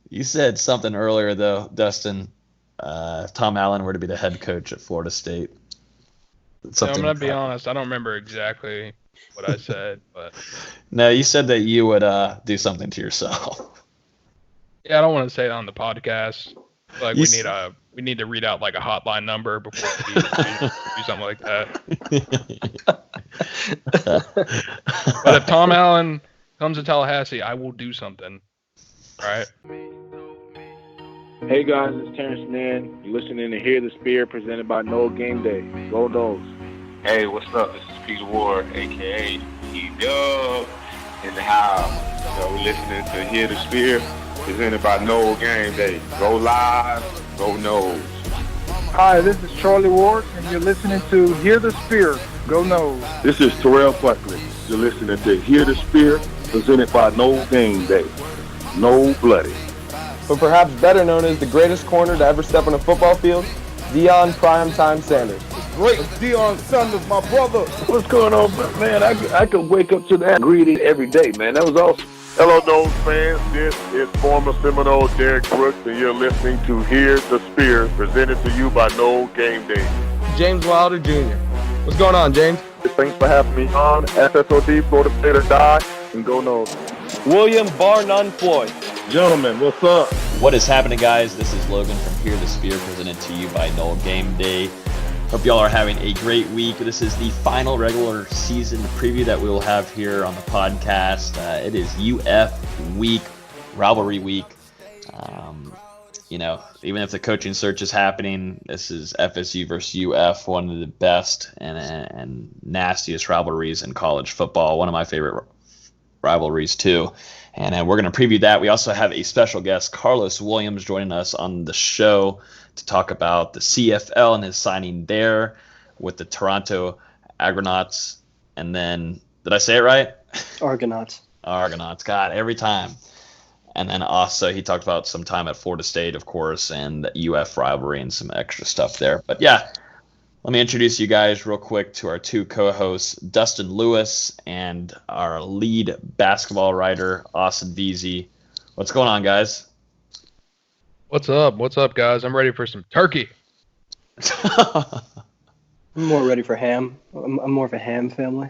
You said something earlier, though, Dustin. If Tom Allen were to be the head coach at Florida State. I'm going to be honest. I don't remember exactly what I said, but. No, you said that you would do something to yourself. Yeah, I don't want to say it on the podcast. Like we need to read out like a hotline number before we do something like that. But if Tom Allen comes to Tallahassee, I will do something. All right. Hey guys, it's Terrence Mann. You're listening to Hear the Spear, presented by Noel Game Day. Go Noles. Hey, what's up? This is Peter Ward, aka E-Dub, in the house. We're listening to Hear the Spear, presented by Noel Game Day. Go Live, go Noles. Hi, this is Charlie Ward, and you're listening to Hear the Spear, go Noles. This is Terrell Buckley. You're listening to Hear the Spear, presented by Noel Game Day. No Bloody. But perhaps better known as the greatest corner to ever step on a football field, Deion Primetime Sanders. Great Deion Sanders, my brother. What's going on, man? I could wake up to that greeting every day, man. That was awesome. Hello, Noles fans. This is former Seminole Derek Brooks, and you're listening to Hear the Spear, presented to you by Noel Game Day. James Wilder Jr. What's going on, James? Thanks for having me on. FSOD, Florida State or Die, and go Noles. William Bar None Floyd. Gentlemen, what's up? What is happening, guys? This is Logan from Hear the Spear, presented to you by Noel Game Day. Hope y'all are having a great week. This is the final regular season preview that we will have here on the podcast. It is UF week, rivalry week. Even if the coaching search is happening, this is FSU versus UF, one of the best and nastiest rivalries in college football. One of my favorite rivalries, too. And we're going to preview that. We also have a special guest, Karlos Williams, joining us on the show to talk about the CFL and his signing there with the Toronto Argonauts. And then, did I say it right? Argonauts. Argonauts. God, every time. And then also he talked about some time at Florida State, of course, and the UF rivalry and some extra stuff there. But yeah, let me introduce you guys real quick to our two co-hosts, Dustin Lewis and our lead basketball writer, Austin Veazey. What's going on, guys? What's up? What's up, guys? I'm ready for some turkey. I'm more ready for ham. I'm more of a ham family.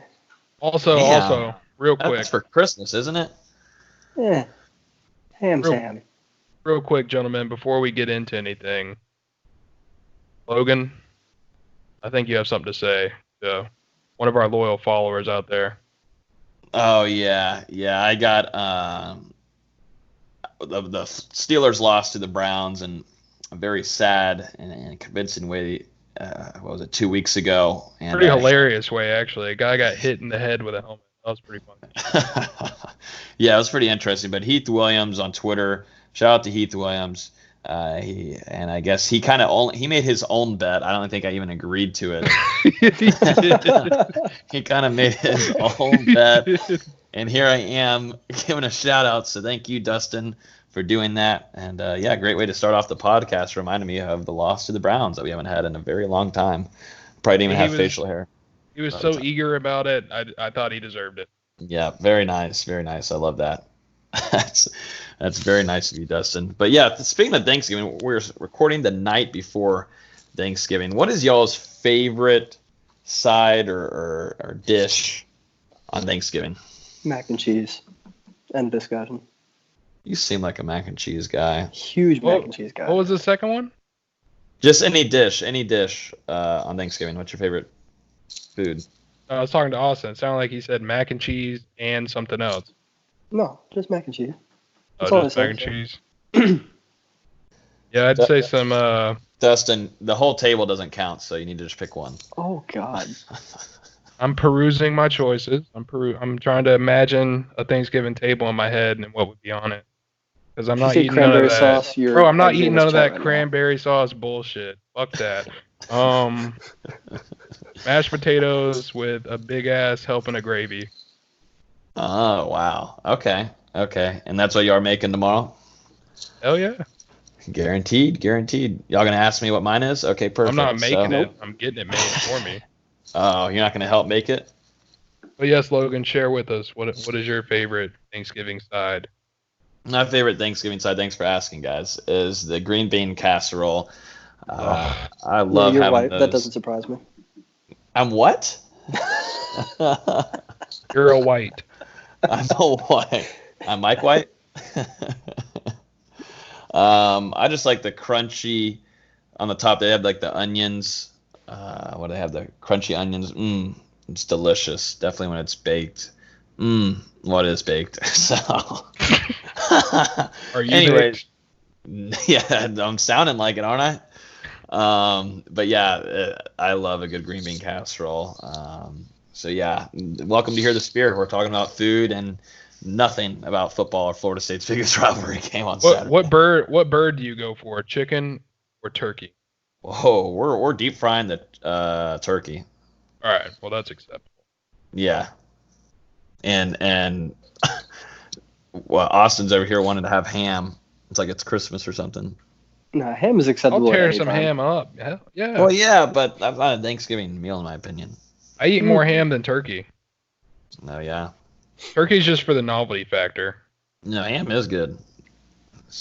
Also, real quick. That's for Christmas, isn't it? Yeah. Ham's ham. Real quick, gentlemen, before we get into anything, Logan, I think you have something to say to one of our loyal followers out there. Oh, yeah. Yeah, I got the Steelers lost to the Browns in a very sad and convincing way. 2 weeks ago? And pretty hilarious way, actually. A guy got hit in the head with a helmet. That was pretty funny. Yeah, it was pretty interesting. But Heath Williams on Twitter, shout out to Heath Williams. I guess he kind of he made his own bet. I don't think I even agreed to it. He kind of made his own bet, and here I am giving a shout out. So thank you, Dustin, for doing that. And great way to start off the podcast. Reminded me of the loss to the Browns that we haven't had in a very long time. Probably didn't even have facial hair. He was so eager about it. I thought he deserved it. Yeah, very nice, very nice. I love that. That's very nice of you, Dustin. But yeah, speaking of Thanksgiving, we're recording the night before Thanksgiving. What is y'all's favorite side or dish on Thanksgiving? Mac and cheese. End discussion. You seem like a mac and cheese guy. Huge mac and cheese guy. What was the second one? Just any dish on Thanksgiving. What's your favorite food? I was talking to Austin. It sounded like he said mac and cheese and something else. No, just mac and cheese. That's just mac and cheese. Yeah, I'd say some. Dustin, the whole table doesn't count, so you need to just pick one. Oh God. I'm perusing my choices. I'm trying to imagine a Thanksgiving table in my head and what would be on it. Because I'm not eating none of that. Sauce, bro, I'm not eating none of that cranberry sauce bullshit. Fuck that. Mashed potatoes with a big ass helping of gravy. Oh wow. Okay. And that's what you are making tomorrow? Hell yeah. Guaranteed. Y'all gonna ask me what mine is? Okay, perfect. I'm not making it. I'm getting it made for me. Oh, you're not gonna help make it? But yes, Logan, share with us what is your favorite Thanksgiving side? My favorite Thanksgiving side, thanks for asking, guys, is the green bean casserole. I love you're having white. those. That doesn't surprise me. I'm what? You're a white. I'm a white. I'm Mike White. I just like the crunchy on the top. They have like the onions. What do they have? The crunchy onions. It's delicious. Definitely when it's baked. What is baked? So. Are you Anyways, yeah, I'm sounding like it, aren't I? But yeah, I love a good green bean casserole. So yeah, welcome to Hear the Spirit. We're talking about food and nothing about football or Florida State's biggest rivalry game on Saturday. What bird do you go for? Chicken or turkey? Whoa, we're deep frying the turkey. All right, well that's acceptable. Yeah, and well, Austin's over here wanted to have ham. It's like it's Christmas or something. No, ham is acceptable. I'll tear at any some time. ham up. Yeah. Well, yeah, but that's not a Thanksgiving meal in my opinion. I eat more ham than turkey. Oh yeah. Turkey's just for the novelty factor. No, ham is good.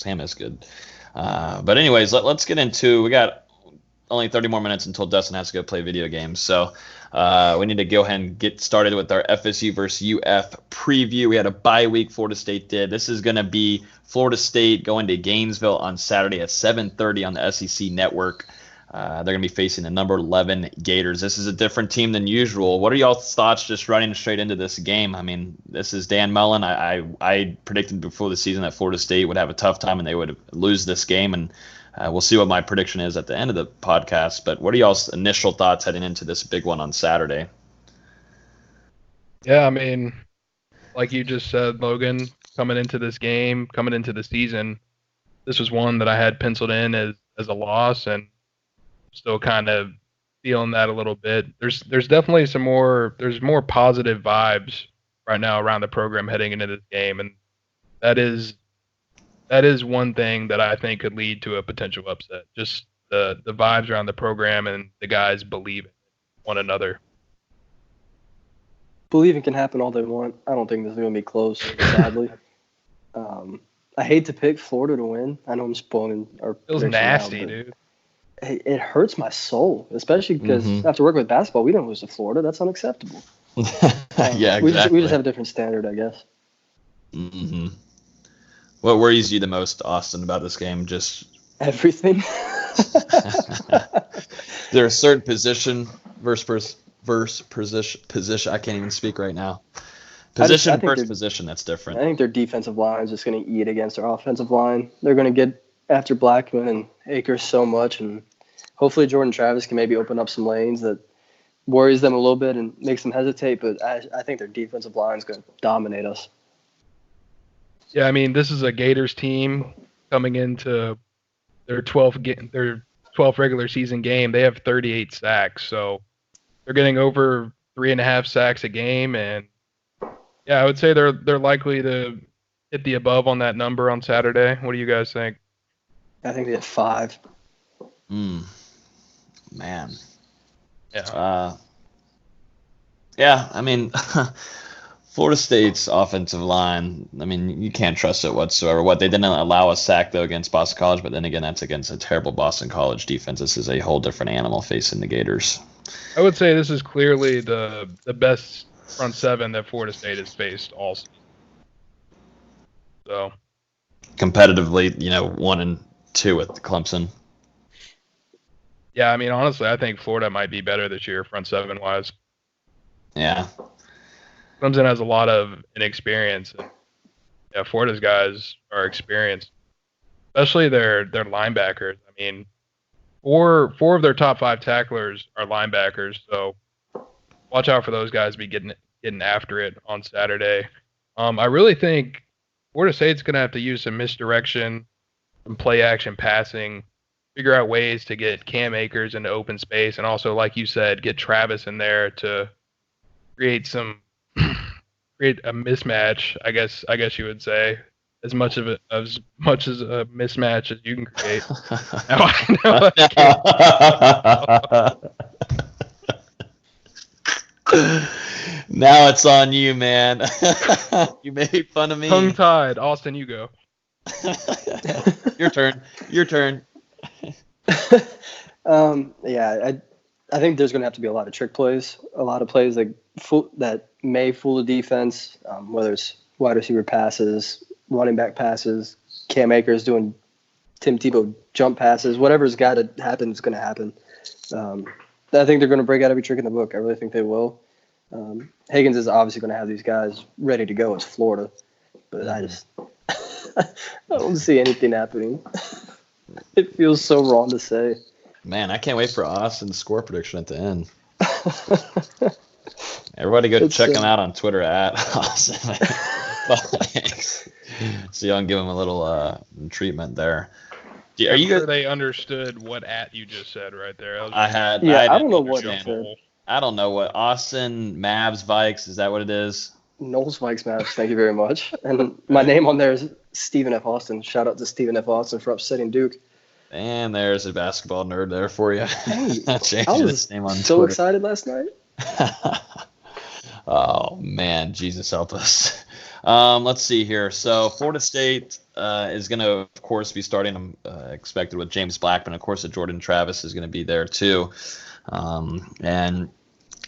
Ham is good. But anyways, let's get into. We got only 30 more minutes until Dustin has to go play video games. So we need to go ahead and get started with our FSU versus UF preview. We had a bye week. Florida State did. This is going to be Florida State going to Gainesville on Saturday at 7:30 on the SEC Network. They're going to be facing the number 11 Gators. This is a different team than usual. What are y'all's thoughts just running straight into this game? I mean, this is Dan Mullen. I predicted before the season that Florida State would have a tough time and they would lose this game. And we'll see what my prediction is at the end of the podcast. But what are y'all's initial thoughts heading into this big one on Saturday? Yeah, I mean, like you just said, Logan, coming into this game, coming into the season, this was one that I had penciled in as a loss, and still kind of feeling that a little bit. There's definitely there's more positive vibes right now around the program heading into this game, and that is one thing that I think could lead to a potential upset. Just the vibes around the program and the guys believing one another. Believing can happen all they want. I don't think this is going to be close, sadly. I hate to pick Florida to win. I know I'm spoiling our Feels prediction nasty, now, dude. It hurts my soul, especially because after working with basketball, we don't lose to Florida. That's unacceptable. Yeah, we exactly. just have a different standard, I guess. Mm-hmm. What worries you the most, Austin, about this game? Just everything. Is there a certain position versus position? I can't even speak right now. Position versus position, that's different. I think their defensive line is just going to eat against their offensive line. They're going to get after Blackman and Akers so much, and hopefully Jordan Travis can maybe open up some lanes that worries them a little bit and makes them hesitate, but I think their defensive line is going to dominate us. Yeah, I mean, this is a Gators team coming into their 12th regular season game. They have 38 sacks, so they're getting over 3.5 sacks a game, and yeah, I would say they're likely to hit the above on that number on Saturday. What do you guys think? I think they hit 5. Man. Yeah. Yeah, I mean, Florida State's offensive line, I mean, you can't trust it whatsoever. They didn't allow a sack, though, against Boston College, but then again, that's against a terrible Boston College defense. This is a whole different animal facing the Gators. I would say this is clearly the best front seven that Florida State has faced all season. So competitively, 1-2 with Clemson. Yeah, I mean, honestly, I think Florida might be better this year, front seven wise. Yeah. Clemson has a lot of inexperience. And, yeah, Florida's guys are experienced, especially their linebackers. I mean, four of their top 5 tacklers are linebackers, so watch out for those guys to be getting after it on Saturday. I really think Florida State's going to have to use some misdirection, some play action passing, figure out ways to get Cam Akers into open space, and also, like you said, get Travis in there to create a mismatch. I guess you would say as much as a mismatch as you can create. Now it's on you, man. You made fun of me. Tongue-tied. Austin, you go. Your turn. Yeah, I think there's going to have to be a lot of trick plays, a lot of plays that may fool the defense, whether it's wide receiver passes, running back passes, Cam Akers doing Tim Tebow jump passes, whatever's got to happen is going to happen. I think they're going to break out every trick in the book. I really think they will. Haggins is obviously going to have these guys ready to go. It's Florida, but I don't see anything happening. It feels so wrong to say. Man, I can't wait for Austin's score prediction at the end. Everybody go check him out on Twitter at Austin. So y'all can give him a little treatment there. Are you sure they understood what you just said right there? I don't know what it said. I don't know what Austin Mavs Vikes, is that what it is? Knowles Vikes Mavs, thank you very much. And my name on there is Stephen F. Austin. Shout out to Stephen F. Austin for upsetting Duke. And there's a basketball nerd there for you. Hey, I was name on so Twitter. Excited last night. Oh, man. Jesus help us. Let's see here. So Florida State is going to, of course, be starting, expected with James Blackman. Of course, Jordan Travis is going to be there, too. And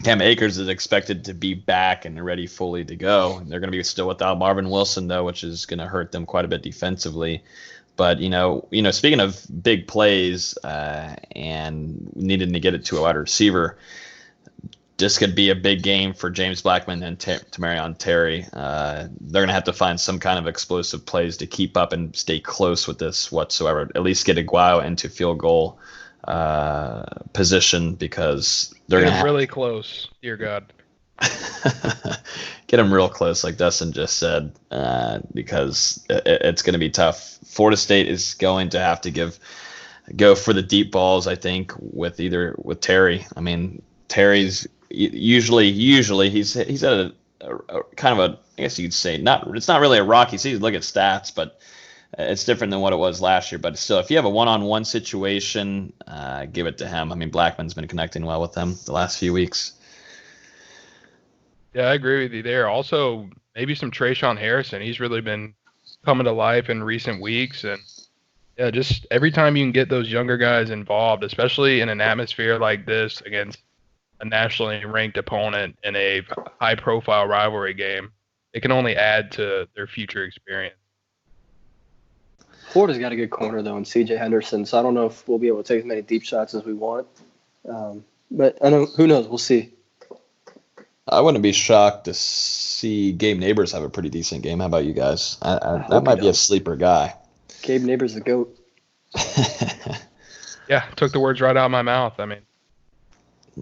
Cam Akers is expected to be back and ready fully to go. They're going to be still without Marvin Wilson, though, which is going to hurt them quite a bit defensively. But, speaking of big plays and needing to get it to a wide receiver, this could be a big game for James Blackman and Tamarion Terry. They're going to have to find some kind of explosive plays to keep up and stay close with this whatsoever, at least get Aguayo into field goal position, because they're going to really close. Dear God. Get them real close, like Dustin just said, because it's going to be tough. Florida State is going to have to go for the deep balls, I think, with Terry. I mean, Terry's usually he's at a kind of I guess you'd say it's not really a rocky season. Look at stats, but it's different than what it was last year. But still, if you have a one-on-one situation, give it to him. I mean, Blackman's been connecting well with them the last few weeks. Yeah, I agree with you there. Also, maybe some Trayshawn Harrison. He's really been coming to life in recent weeks. And, yeah, just every time you can get those younger guys involved, especially in an atmosphere like this against a nationally ranked opponent in a high-profile rivalry game, it can only add to their future experience. Florida's got a good corner, though, in C.J. Henderson, so I don't know if we'll be able to take as many deep shots as we want. But who knows? We'll see. I wouldn't be shocked to see Gabe Neighbors have a pretty decent game. How about you guys? That might be a sleeper guy. Gabe Neighbors, the GOAT. Yeah, took the words right out of my mouth. I mean,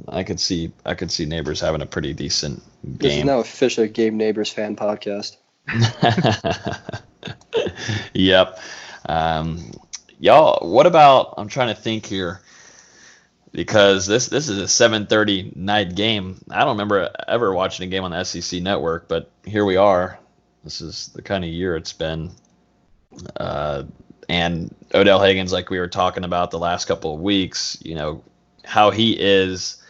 I could see Neighbors having a pretty decent game. This is now official Gabe Neighbors fan podcast. Yep. Y'all, what about, I'm trying to think here, because this is a 7:30 night game. I don't remember ever watching a game on the SEC network, but here we are. This is the kind of year it's been. And Odell Haggins, like we were talking about the last couple of weeks, how he is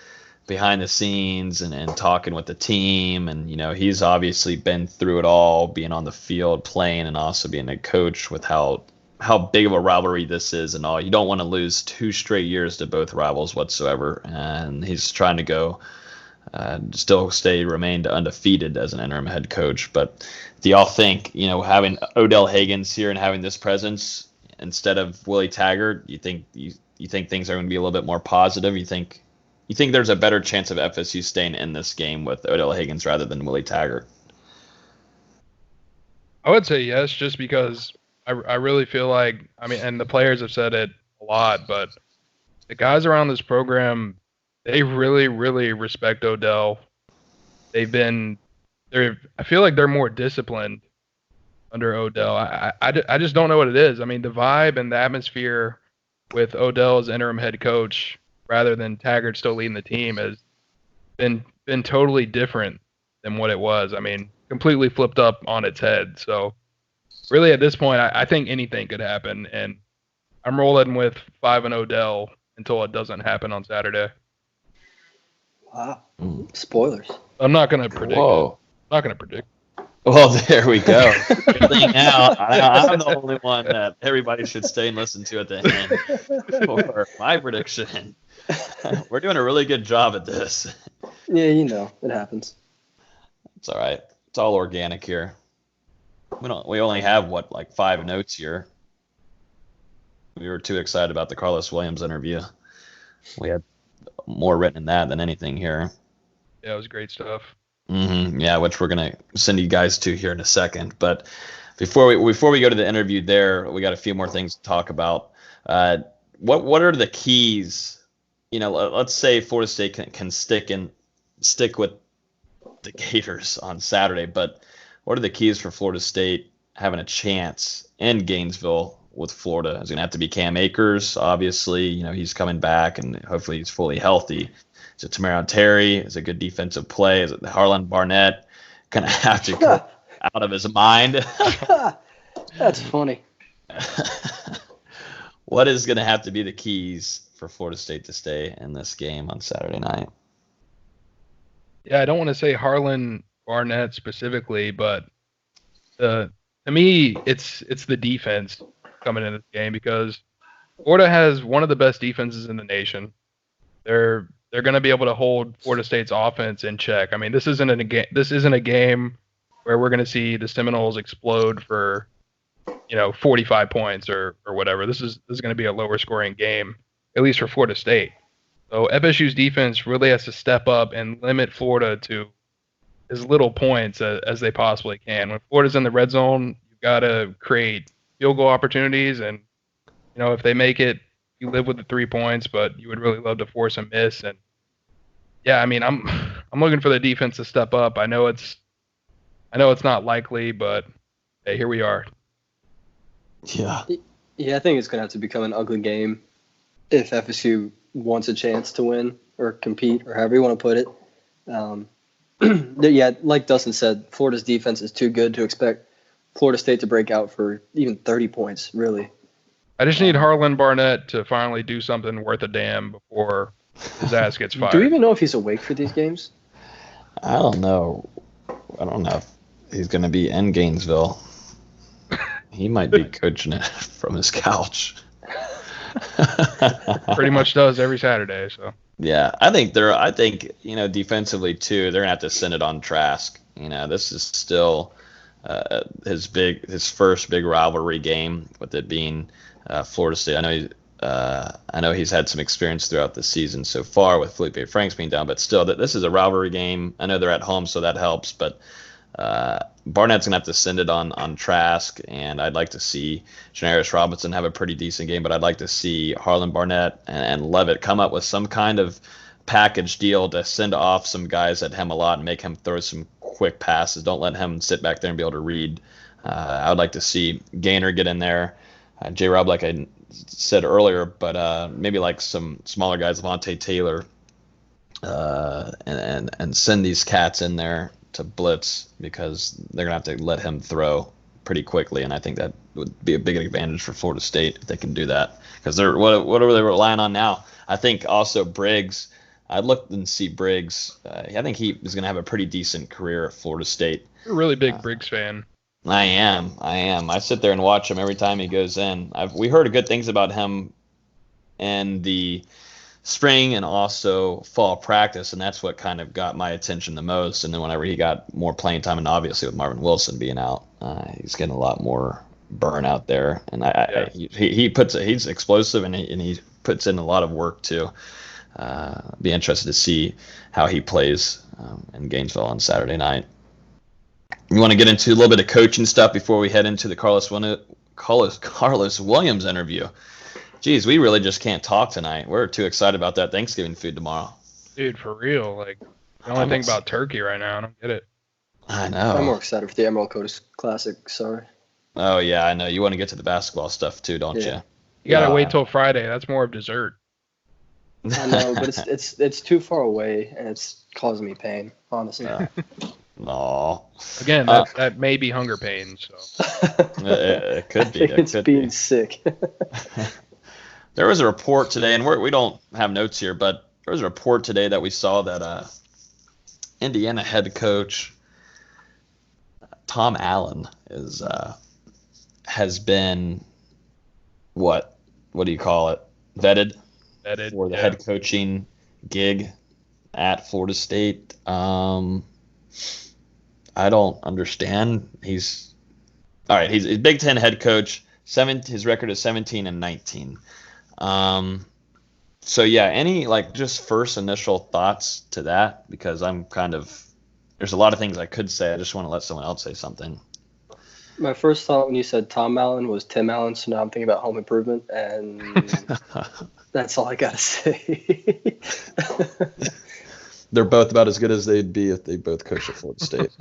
behind the scenes and talking with the team. And, he's obviously been through it all, being on the field, playing, and also being a coach, with how big of a rivalry this is and all. You don't want to lose 2 straight years to both rivals whatsoever. And he's trying to go remain undefeated as an interim head coach. But do y'all think, having Odell Haggins here and having this presence instead of Willie Taggart, you think things are going to be a little bit more positive? You think there's a better chance of FSU staying in this game with Odell Haggins rather than Willie Taggart? I would say yes, just because I really feel like, and the players have said it a lot, but the guys around this program, they really, really respect Odell. I feel like they're more disciplined under Odell. I just don't know what it is. I mean, the vibe and the atmosphere with Odell as interim head coach, rather than Taggart still leading the team, has been totally different than what it was. I mean, completely flipped up on its head. So really at this point, I think anything could happen, and I'm rolling with 5 and Odell until it doesn't happen on Saturday. Wow. Spoilers. I'm not going to predict. Whoa. I'm not going to predict. Well, there we go. Good thing now I'm the only one that everybody should stay and listen to at the end for my prediction. We're doing a really good job at this. Yeah, it happens. It's all right. It's all organic here. We only have like 5 notes here. We were too excited about the Karlos Williams interview. We had more written in that than anything here. Yeah, it was great stuff. Mm-hmm. Yeah, which we're gonna send you guys to here in a second. But before we go to the interview, we got a few more things to talk about. What are the keys? Let's say Florida State can stick with the Gators on Saturday, but what are the keys for Florida State having a chance in Gainesville with Florida? Is it gonna have to be Cam Akers? Obviously, he's coming back and hopefully he's fully healthy. Is it Tamarion Terry? Is it good defensive play? Is it Harlan Barnett going to have to go out of his mind? That's funny. What is going to have to be the keys for Florida State to stay in this game on Saturday night? Yeah, I don't want to say Harlan Barnett specifically, but to me, it's the defense coming in this game because Florida has one of the best defenses in the nation. They're going to be able to hold Florida State's offense in check. I mean, this isn't a game where we're going to see the Seminoles explode for 45 points or whatever. This is going to be a lower scoring game, at least for Florida State. So FSU's defense really has to step up and limit Florida to as little points as they possibly can. When Florida's in the red zone, you've got to create field goal opportunities, and if they make it, you live with the 3 points, but you would really love to force a miss. And yeah, I mean, I'm looking for the defense to step up. I know it's not likely, but hey, here we are. Yeah. Yeah, I think it's going to have to become an ugly game if FSU wants a chance to win or compete or however you want to put it. Yeah, like Dustin said, Florida's defense is too good to expect Florida State to break out for even 30 points, really. I just need Harlan Barnett to finally do something worth a damn before his ass gets fired. Do we even know if he's awake for these games? I don't know. I don't know if he's going to be in Gainesville. He might be coaching it from his couch. Pretty much does every Saturday. So yeah, I think defensively too, they're gonna have to send it on Trask. This is still his first big rivalry game, with it being Florida State. I know he's had some experience throughout the season so far with Felipe Franks being down, but still, this is a rivalry game. I know they're at home, so that helps, but Barnett's going to have to send it on Trask, and I'd like to see Janaris Robinson have a pretty decent game, but I'd like to see Harlan Barnett and Levitt come up with some kind of package deal to send off some guys at him a lot and make him throw some quick passes. Don't let him sit back there and be able to read. I would like to see Gaynor get in there. J-Rob, like I said earlier, but maybe like some smaller guys, Levante Taylor, and send these cats in there to blitz, because they're going to have to let him throw pretty quickly, and I think that would be a big advantage for Florida State if they can do that, because what are they relying on now? I think also Briggs. I looked and see Briggs. I think he is going to have a pretty decent career at Florida State. You're a really big Briggs fan. I am. I sit there and watch him every time he goes in. We heard good things about him in the spring and also fall practice, and that's what kind of got my attention the most. And then whenever he got more playing time, and obviously with Marvin Wilson being out, he's getting a lot more burn out there. And he's explosive, and he puts in a lot of work too. Be interested to see how he plays in Gainesville on Saturday night. You want to get into a little bit of coaching stuff before we head into the Karlos Williams interview? Geez, we really just can't talk tonight. We're too excited about that Thanksgiving food tomorrow. Dude, for real. Like, the only thing about turkey right now. I don't get it. I know. I'm more excited for the Emerald Coast Classic. Sorry. Oh, yeah, I know. You want to get to the basketball stuff too, don't you? You got to wait till Friday. That's more of dessert. I know, but it's too far away, and it's causing me pain, honestly. No. Again, that may be hunger pains. So. It could be. It's being sick. There was a report today, and we don't have notes here, but there was a report today that we saw that Indiana head coach Tom Allen has been what do you call it? Vetted for the head coaching gig at Florida State. I don't understand. He's a Big Ten head coach. His record is 17-19. So yeah, any just first initial thoughts to that? Because there's a lot of things I could say. I just want to let someone else say something. My first thought when you said Tom Allen was Tim Allen, so now I'm thinking about Home Improvement, and that's all I gotta say. They're both about as good as they'd be if they both coached at Florida State.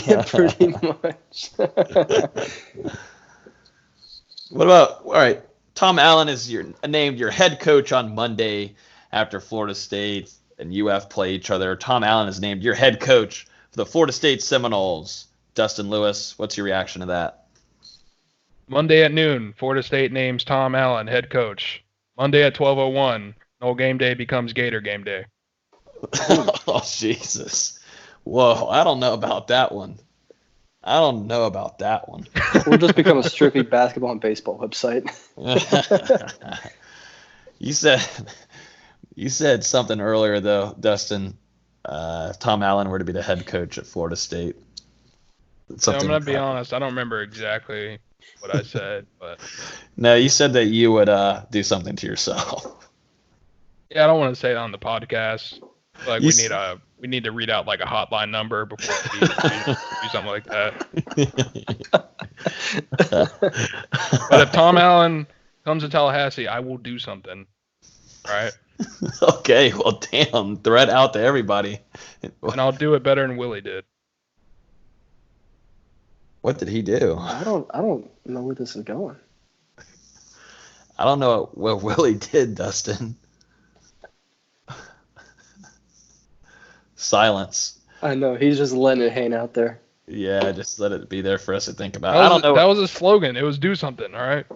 Yeah, pretty much. What about, all right, Tom Allen is named your head coach on Monday after Florida State and UF play each other. Tom Allen is named your head coach for the Florida State Seminoles. Dustin Lewis, what's your reaction to that? Monday at noon, Florida State names Tom Allen head coach. Monday at 12:01, Nole game day becomes Gator game day. Oh, Jesus. Whoa, I don't know about that one. We'll just become a strictly basketball and baseball website. You said something earlier, though, Dustin. If Tom Allen were to be the head coach at Florida State. I'm going to be honest. I don't remember exactly what I said, but no, you said that you would do something to yourself. Yeah, I don't want to say it on the podcast. Like we need to read out like a hotline number before we do something like that. But if Tom Allen comes to Tallahassee, I will do something. Right? Okay. Well, damn. Threat out to everybody. And I'll do it better than Willie did. What did he do? I don't know where this is going. I don't know what Willie did, Dustin. Silence. I know. He's just letting it hang out there. Yeah, just let it be there for us to think about. I don't know. That was a slogan. It was do something, all right?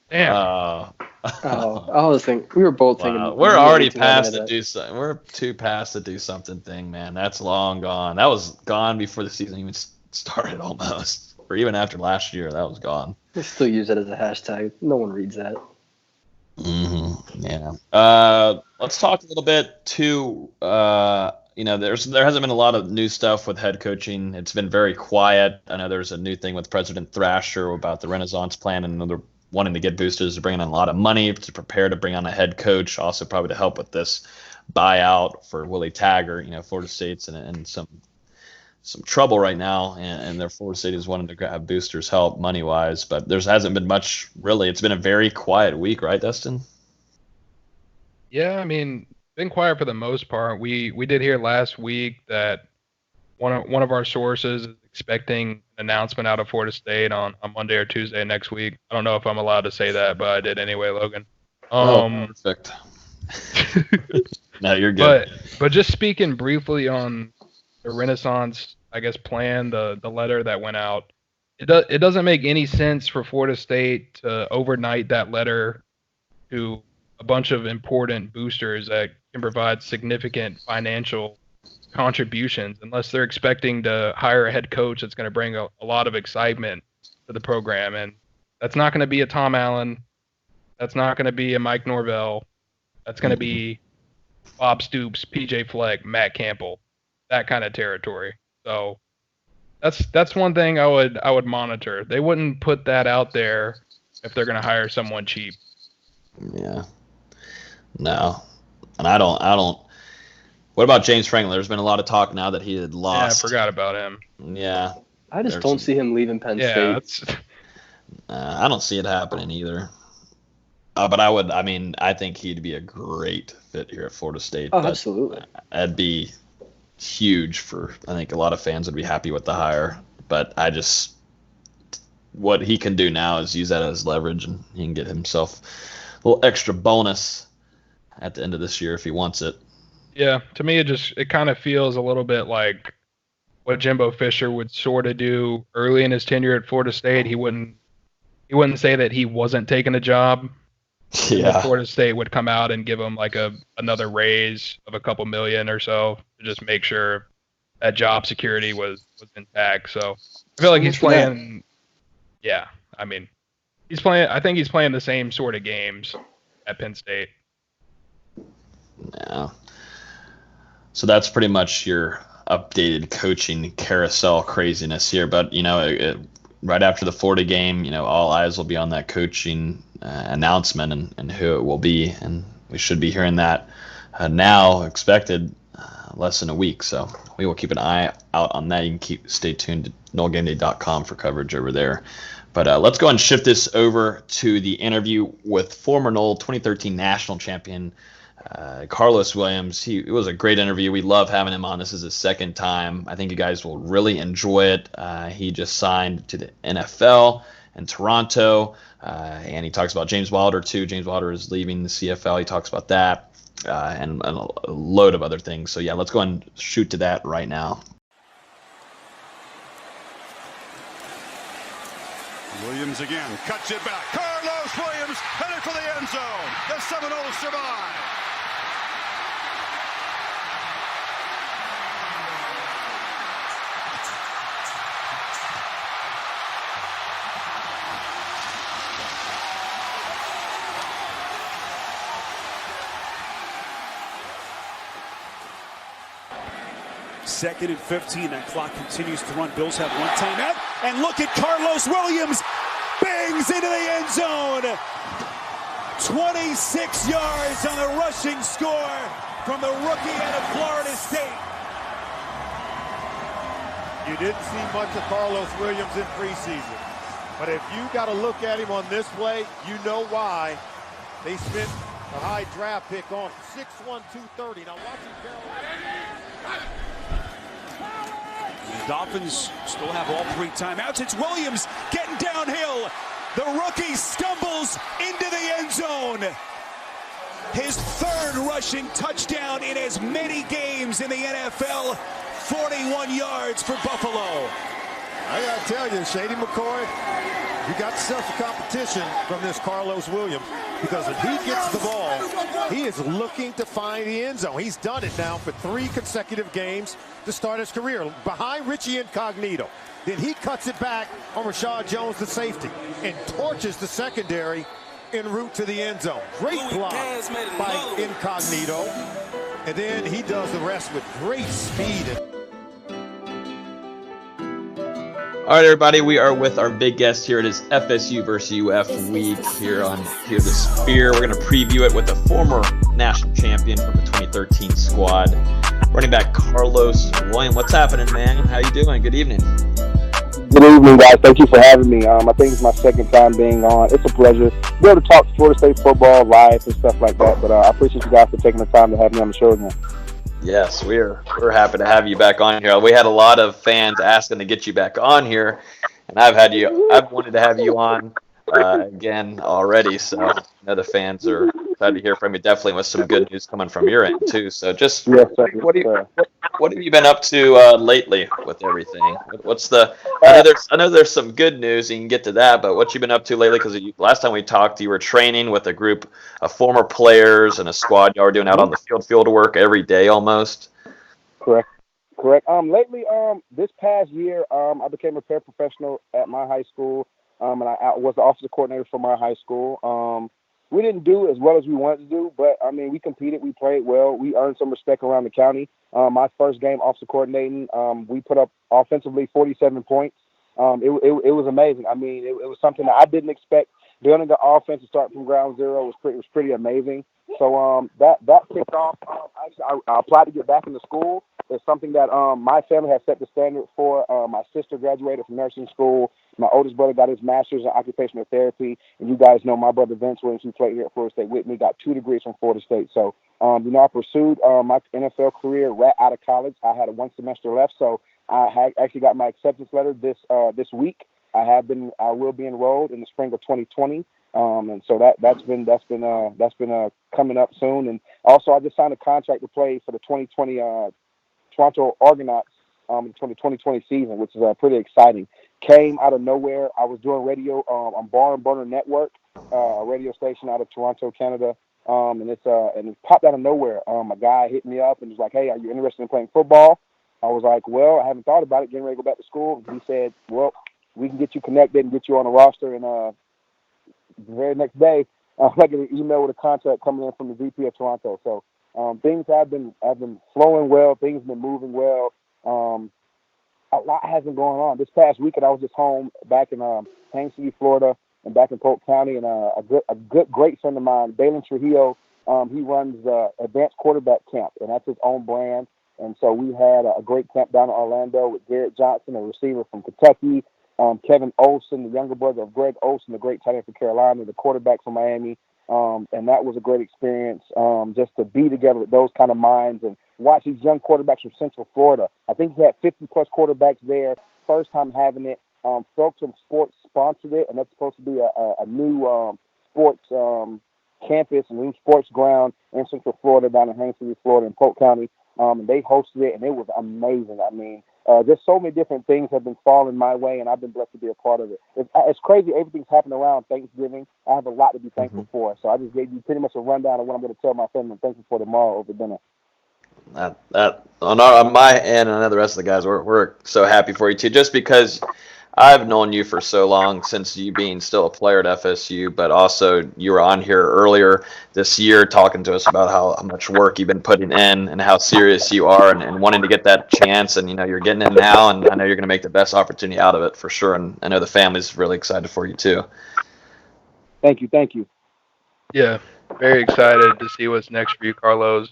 Damn. I was thinking. We were both thinking. We're already past the do something. We're too past the do something thing, man. That's long gone. That was gone before the season even started almost. Or even after last year, that was gone. We still use it as a hashtag. No one reads that. Mm-hmm. Yeah. Let's talk a little bit too. There hasn't been a lot of new stuff with head coaching. It's been very quiet. I know there's a new thing with President Thrasher about the Renaissance plan, and they're wanting to get boosters to bring in a lot of money to prepare to bring on a head coach. Also, probably to help with this buyout for Willie Taggart. Florida State's in some trouble right now, and their Florida State is wanting to have boosters help money-wise, but there hasn't been much, really. It's been a very quiet week, right, Dustin? Yeah, I mean, been quiet for the most part. We did hear last week that one of our sources is expecting an announcement out of Florida State on Monday or Tuesday next week. I don't know if I'm allowed to say that, but I did anyway, Logan. Perfect. No, you're good. But just speaking briefly on the Renaissance, I guess, plan, the letter that went out, it doesn't make any sense for Florida State to overnight that letter to a bunch of important boosters that can provide significant financial contributions unless they're expecting to hire a head coach that's going to bring a lot of excitement to the program. And that's not going to be a Tom Allen. That's not going to be a Mike Norvell. That's going to be Bob Stoops, PJ Fleck, Matt Campbell. That kind of territory. So that's one thing I would monitor. They wouldn't put that out there if they're going to hire someone cheap. Yeah. No. And I don't. What about James Franklin? There's been a lot of talk now that he had lost. Yeah, I forgot about him. Yeah. I just don't see him leaving Penn State. I don't see it happening either. But I think he'd be a great fit here at Florida State. Oh, absolutely. That'd be huge I think a lot of fans would be happy with the hire. But what he can do now is use that as leverage, and he can get himself a little extra bonus at the end of this year if he wants it. Yeah, to me it kind of feels a little bit like what Jimbo Fisher would sort of do early in his tenure at Florida State. He wouldn't say that he wasn't taking a job. Yeah. Florida State would come out and give him like another raise of a couple million or so to just make sure that job security was intact. So I feel like he's playing. Yeah, I mean, he's playing. I think he's playing the same sort of games at Penn State. Yeah. So that's pretty much your updated coaching carousel craziness here. But, right after the Florida game, all eyes will be on that coaching announcement and who it will be. And we should be hearing that now, expected less than a week. So we will keep an eye out on that. You can stay tuned to NoleGameDay.com for coverage over there. But let's go and shift this over to the interview with former Nole 2013 National Champion Karlos Williams. It was a great interview. We love having him on. This is his second time. I think you guys will really enjoy it. He just signed to the NFL in Toronto, and he talks about James Wilder too. James Wilder is leaving the CFL. He talks about that and a load of other things. So yeah, let's go and shoot to that right now. Williams again, cuts it back. Karlos Williams headed for the end zone. The Seminoles survive. Second and 15. That clock continues to run. Bills have one timeout. And look at Karlos Williams. Bangs into the end zone. 26 yards on a rushing score from the rookie out of Florida State. You didn't see much of Karlos Williams in preseason. But if you got to look at him on this play, you know why. They spent a high draft pick on 6'1", 230. Now watch him go. The Dolphins still have all three timeouts. It's Williams getting downhill. The rookie stumbles into the end zone. His third rushing touchdown in as many games in the NFL. 41 yards for Buffalo. I got to tell you, Shady McCoy, you got yourself a competition from this Karlos Williams, because when he gets the ball, he is looking to find the end zone. He's done it now for 3 consecutive games to start his career, behind Richie Incognito. Then he cuts it back on Rashad Jones, the safety, and torches the secondary en route to the end zone. Great block by Incognito. And then he does the rest with great speed. All right, everybody, we are with our big guest here. It is FSU versus UF week here on Hear the Spear. We're going to preview it with a former national champion from the 2013 squad, running back Karlos Williams. What's happening, man? How you doing? Good evening. Good evening, guys. Thank you for having me. I think it's my second time being on. It's a pleasure to be able to talk Florida State football, live, and stuff like that. But I appreciate you guys for taking the time to have me on the show again. Yes, we're happy to have you back on here. We had a lot of fans asking to get you back on here, and I've wanted to have you on again already. So I know the fans are excited to hear from you. Definitely with some good news coming from your end too. So just what have you been up to lately with everything? What's the? I know there's some good news. You can get to that, but what you been up to lately? Because last time we talked, you were training with a group of former players and a squad. Y'all were doing out on the field work every day almost. Correct. Lately, this past year, I became a paraprofessional at my high school, and I was the offensive coordinator for my high school. We didn't do as well as we wanted to do, but I mean, we competed, we played well, we earned some respect around the county. My first game offensive coordinating, we put up offensively 47 points. It was amazing. I mean, it was something that I didn't expect. Building the offense to start from ground zero was pretty amazing. So that kicked off. I applied to get back into school. It's something that my family has set the standard for. My sister graduated from nursing school. My oldest brother got his master's in occupational therapy. And you guys know my brother Vince Williams, who played here at Florida State with me, got 2 degrees from Florida State. So, I pursued my NFL career right out of college. I had 1 semester left, so I actually got my acceptance letter this week. I will be enrolled in the spring of 2020. And so that's been coming up soon. And also, I just signed a contract to play for the 2020 Toronto Argonauts in the 2020 season, which is pretty exciting. Came out of nowhere. I was doing radio on Barn Burner Network, a radio station out of Toronto, Canada, and it popped out of nowhere. A guy hit me up and was like, "Hey, are you interested in playing football?" I was like, well, I haven't thought about it, getting ready to go back to school. He said, well, we can get you connected and get you on the roster. And the very next day, I get an email with a contract coming in from the VP of Toronto. So things have been flowing well. Things have been moving well. A lot has been going on. This past weekend, I was just home back in Haines City, Florida, and back in Polk County. And a great friend of mine, Balin Trujillo, he runs Advanced Quarterback Camp, and that's his own brand. And so we had a great camp down in Orlando with Garrett Johnson, a receiver from Kentucky, Kevin Olsen, the younger brother of Greg Olsen, the great tight end for Carolina, the quarterback from Miami. And that was a great experience just to be together with those kind of minds and watch these young quarterbacks from Central Florida. I think he had 50-plus quarterbacks there, first time having it. Felton Sports sponsored it, and that's supposed to be a new sports campus, a new sports ground in Central Florida, down in Haines City, Florida, in Polk County. And they hosted it, and it was amazing. I mean, just so many different things have been falling my way, and I've been blessed to be a part of it. It's crazy. Everything's happening around Thanksgiving. I have a lot to be thankful for. So I just gave you pretty much a rundown of what I'm going to tell my family and thankful for tomorrow over dinner. That on my end, and the rest of the guys, we're so happy for you too. Just because I've known you for so long, since you being still a player at FSU, but also you were on here earlier this year talking to us about how much work you've been putting in and how serious you are and wanting to get that chance. And, you're getting it now, and I know you're going to make the best opportunity out of it for sure. And I know the family's really excited for you too. Thank you. Yeah, very excited to see what's next for you, Karlos.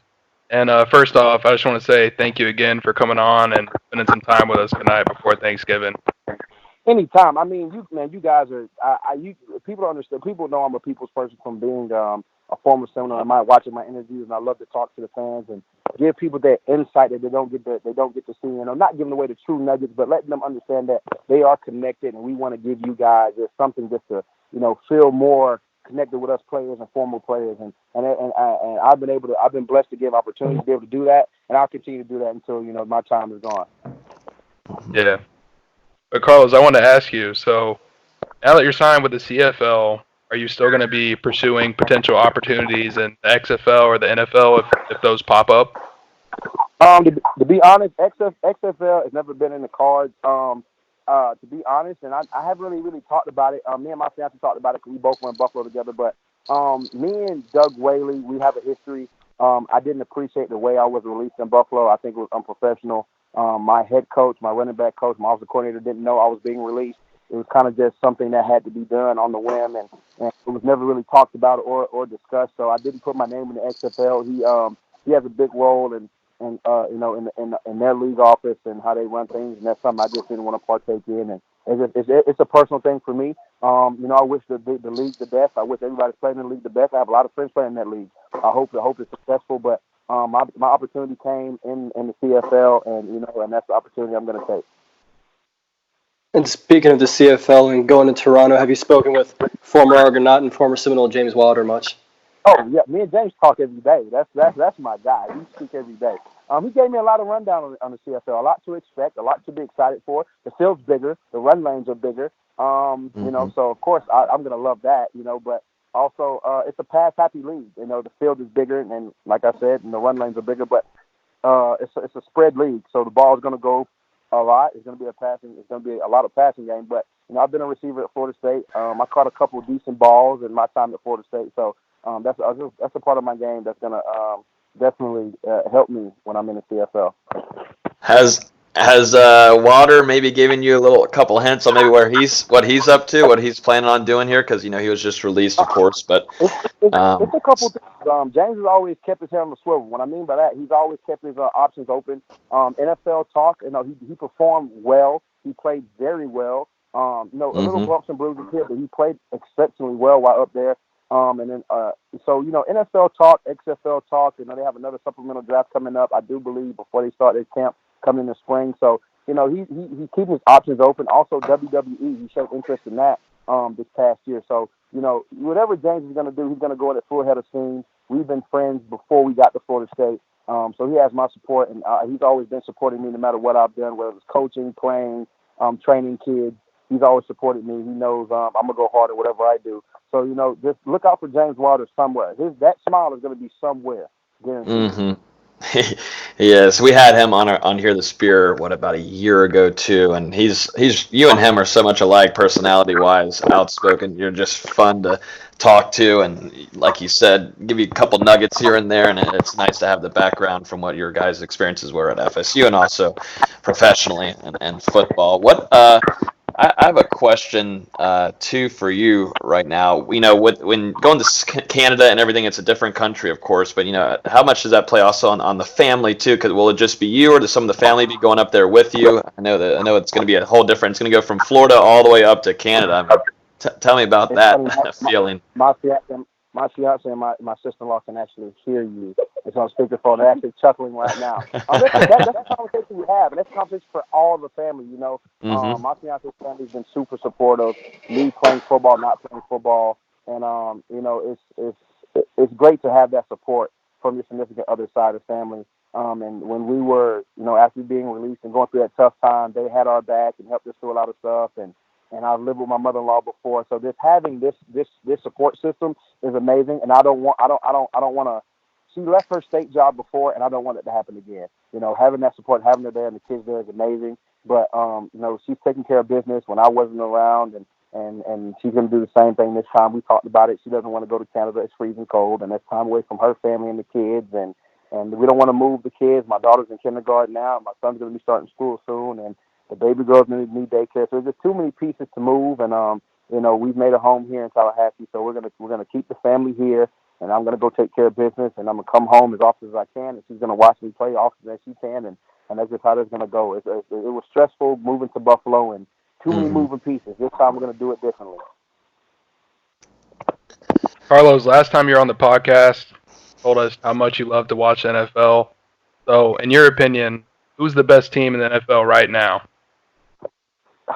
And first off, I just want to say thank you again for coming on and spending some time with us tonight before Thanksgiving. Anytime. I mean, you guys are. People don't understand. People know I'm a people's person from being a former Seminole. I might watching my interviews, and I love to talk to the fans and give people that insight that they don't get to see. Not giving away the true nuggets, but letting them understand that they are connected, and we want to give you guys just something just to feel more connected with us players and former players. And I've been blessed to give opportunities to be able to do that, and I'll continue to do that until my time is gone. Yeah. But Karlos, I want to ask you, so now that you're signed with the CFL, are you still going to be pursuing potential opportunities in the XFL or the NFL if those pop up? To be honest, XFL has never been in the cards. To be honest, and I haven't really talked about it. Me and my fiance talked about it because we both went to Buffalo together. But me and Doug Whaley, we have a history. I didn't appreciate the way I was released in Buffalo. I think it was unprofessional. My head coach, my running back coach, my offensive coordinator didn't know I was being released. It was kind of just something that had to be done on the whim, and it was never really talked about or discussed. So I didn't put my name in the XFL. He has a big role in their league office and how they run things, and that's something I just didn't want to partake in. And it's a personal thing for me. I wish the league the best. I wish everybody's playing in the league the best. I have a lot of friends playing in that league. I hope it's successful, but my opportunity came in the CFL, and that's the opportunity I'm going to take. And speaking of the CFL and going to Toronto, have you spoken with former Argonaut and former Seminole James Wilder much? Oh yeah, me and James talk every day. That's my guy. We speak every day. He gave me a lot of rundown on the CFL. A lot to expect, a lot to be excited for. The field's bigger, the run lanes are bigger. So of course I'm gonna love that. But also it's a pass happy league. The field is bigger, and like I said, and the run lanes are bigger. But it's a spread league, so the ball is gonna go a lot. It's gonna be a lot of passing game. But I've been a receiver at Florida State. I caught a couple of decent balls in my time at Florida State. So that's a part of my game that's gonna definitely help me when I'm in the CFL. Has Wilder maybe given you a couple hints on maybe what he's up to, what he's planning on doing here? Because he was just released, of course. But it's a couple things. James has always kept his head on the swivel. What I mean by that, he's always kept his options open. NFL talk, he performed well. He played very well. A little bumps and bruises here, but he played exceptionally well while up there. NFL talk, XFL talk, they have another supplemental draft coming up, I do believe, before they start their camp coming in the spring. So, he's keeping his options open. Also, WWE, he showed interest in that this past year. So, whatever James is going to do, he's going to go at it full head of steam. We've been friends before we got to Florida State. So he has my support, and he's always been supporting me no matter what I've done, whether it's coaching, playing, training kids. He's always supported me. He knows I'm going to go hard at whatever I do. So, just look out for James Wilder somewhere. That smile is going to be somewhere, guaranteed. Yes, we had him on here the Spear about a year ago too, and he's you and him are so much alike personality wise, outspoken. You're just fun to talk to, and like you said, give you a couple nuggets here and there, and it's nice to have the background from what your guys' experiences were at FSU and also professionally and football. I have a question too for you right now. When going to Canada and everything, it's a different country, of course. But how much does that play also on the family too? Because will it just be you, or does some of the family be going up there with you? I know it's going to be a whole different. It's going to go from Florida all the way up to Canada. I mean, tell me about that feeling. My fiance and my sister-in-law can actually hear you. It's on speakerphone. They're actually chuckling right now. That's a conversation we have, and that's a conversation for all the family. My fiance's family's been super supportive. Me playing football, not playing football, and it's great to have that support from your significant other side of the family. And when we were, after being released and going through that tough time, they had our back and helped us through a lot of stuff. And I've lived with my mother-in-law before, so just having this support system is amazing. And I don't want to. She left her state job before, and I don't want it to happen again. Having that support, having her there, and the kids there is amazing. But she's taking care of business when I wasn't around, and she's going to do the same thing this time. We talked about it. She doesn't want to go to Canada. It's freezing cold, and that's time away from her family and the kids. And we don't want to move the kids. My daughter's in kindergarten now. My son's going to be starting school soon, and the baby girls need daycare. So there's just too many pieces to move, and we've made a home here in Tallahassee, so we're gonna keep the family here, and I'm gonna go take care of business, and I'm gonna come home as often as I can, and she's gonna watch me play often as she can, and that's just how it's gonna go. It was stressful moving to Buffalo and too many moving pieces. This time we're gonna do it differently. Karlos, last time you were on the podcast, told us how much you love to watch NFL. So, in your opinion, who's the best team in the NFL right now?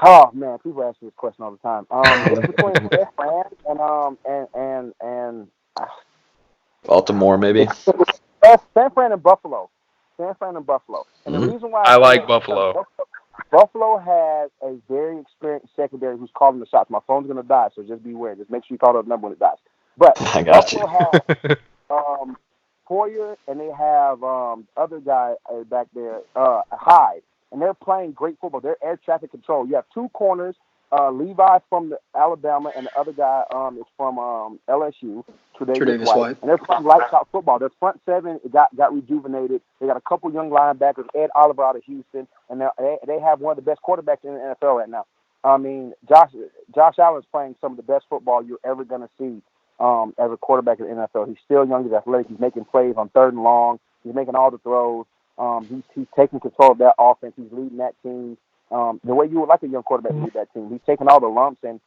Oh man, people ask me this question all the time. It's between San Fran and Baltimore, maybe. San Fran and Buffalo. San Fran and Buffalo. And the reason why I like Buffalo. Buffalo has a very experienced secondary who's calling the shots. My phone's gonna die, so just beware. Just make sure you call that number when it dies. But I got Buffalo has Poyer, and they have other guy back there, Hyde. And they're playing great football. They're air traffic control. You have two corners, Levi from Alabama, and the other guy is from LSU, Tre'Davious White. And they're playing lights out football. Their front seven got rejuvenated. They got a couple young linebackers, Ed Oliver out of Houston, and they have one of the best quarterbacks in the NFL right now. I mean, Josh Allen's playing some of the best football you're ever going to see as a quarterback in the NFL. He's still young. He's athletic. He's making plays on 3rd and long. He's making all the throws. He's taking control of that offense. He's leading that team the way you would like a young quarterback to lead that team. He's taking all the lumps and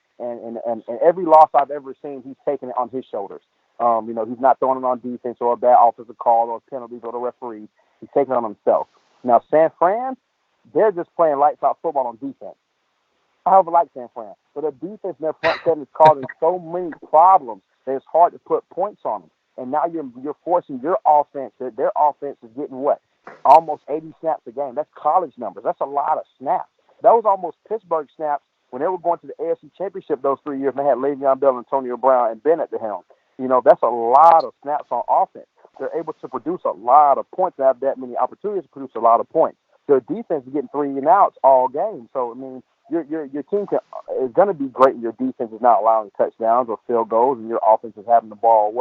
every loss I've ever seen, he's taking it on his shoulders. He's not throwing it on defense or a bad offensive call or penalties or the referee. He's taking it on himself. Now, San Fran, they're just playing lights out football on defense. I like San Fran, but their defense and their front seven is causing so many problems that it's hard to put points on them. And now you're forcing your offense. Their offense is getting what? Almost 80 snaps a game. That's college numbers. That's a lot of snaps. That was almost Pittsburgh snaps when they were going to the AFC Championship those 3 years, and they had Le'Veon Bell, Antonio Brown, and Ben at the helm. That's a lot of snaps on offense. They're able to produce a lot of points. They have that many opportunities to produce a lot of points. Their defense is getting 3 and outs all game. So, I mean, your team is going to be great when your defense is not allowing touchdowns or field goals, and your offense is having the ball,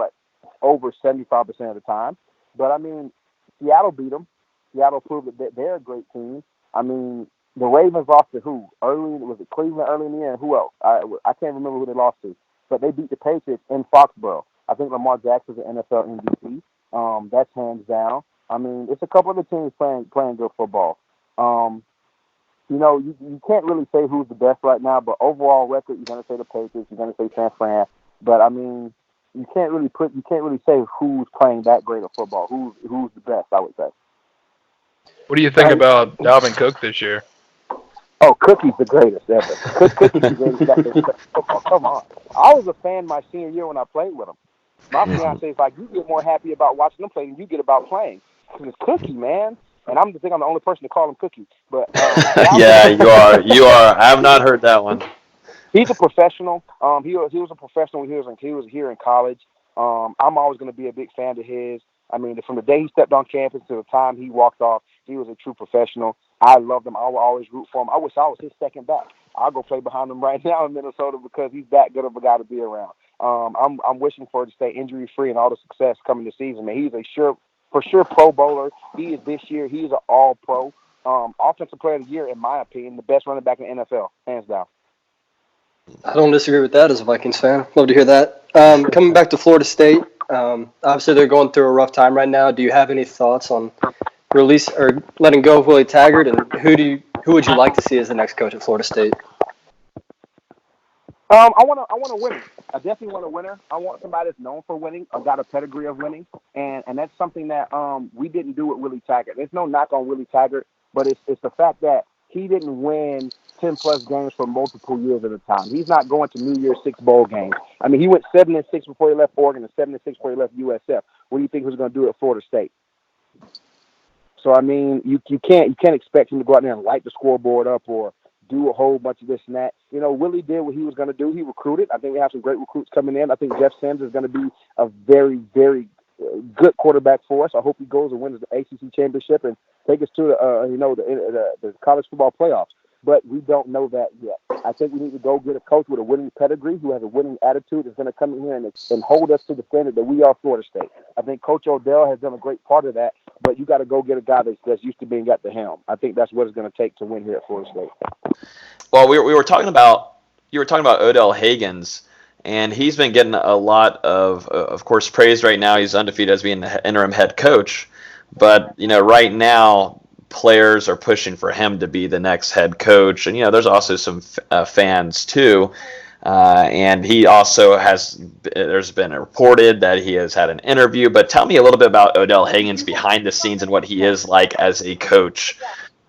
over 75% of the time. But, I mean, Seattle beat them. Seattle proved that they're a great team. I mean, the Ravens lost to who? Was it Cleveland early in the year? And who else? I can't remember who they lost to. But they beat the Patriots in Foxborough. I think Lamar Jackson's an NFL MVP. That's hands down. I mean, it's a couple of the teams playing good football. You can't really say who's the best right now, but overall record, you're going to say the Patriots, you're going to say San Fran. But, I mean, you can't really say who's playing that great of football. Who's the best, I would say. What do you think about Dalvin Cook this year? Oh, Cookie's the greatest ever. Cookie's the greatest. Oh, come on. I was a fan my senior year when I played with him. My fiance is like, you get more happy about watching him play than you get about playing. Because it's Cookie, man. And I'm the only person to call him Cookie. But yeah, you are. I have not heard that one. He's a professional. He was a professional when he was here in college. I'm always going to be a big fan of his. I mean, from the day he stepped on campus to the time he walked off, he was a true professional. I loved him. I will always root for him. I wish I was his second back. I'll go play behind him right now in Minnesota because he's that good of a guy to be around. I'm wishing for him to stay injury free and all the success coming this season. Man, he's for sure Pro Bowler. He is this year. He's an All Pro, Offensive Player of the Year in my opinion, the best running back in the NFL, hands down. I don't disagree with that as a Vikings fan. Love to hear that. Coming back to Florida State, obviously they're going through a rough time right now. Do you have any thoughts on release or letting go of Willie Taggart, and who would you like to see as the next coach at Florida State? I want a winner. I definitely want a winner. I want somebody that's known for winning, or got a pedigree of winning, and that's something that we didn't do with Willie Taggart. There's no knock on Willie Taggart, but it's the fact that he didn't win 10-plus games for multiple years at a time. He's not going to New Year's Six bowl games. I mean, he went 7-6 before he left Oregon and 7-6 before he left USF. What do you think he was going to do at Florida State? So I mean, you can't expect him to go out there and light the scoreboard up or do a whole bunch of this and that. You know, Willie did what he was going to do. He recruited. I think we have some great recruits coming in. I think Jeff Sims is going to be a very, very good quarterback for us. I hope he goes and wins the ACC championship and take us to the college football playoffs. But we don't know that yet. I think we need to go get a coach with a winning pedigree, who has a winning attitude, that's going to come in here and hold us to the standard that we are Florida State. I think Coach Odell has done a great part of that, but you got to go get a guy that's used to being at the helm. I think that's what it's going to take to win here at Florida State. Well, you were talking about Odell Haggins, and he's been getting a lot of course, praise right now. He's undefeated as being the interim head coach, but right now, players are pushing for him to be the next head coach, and there's also some fans too, and he also there's been reported that he has had an interview. But tell me a little bit about Odell Haggins behind the scenes and what he is like as a coach.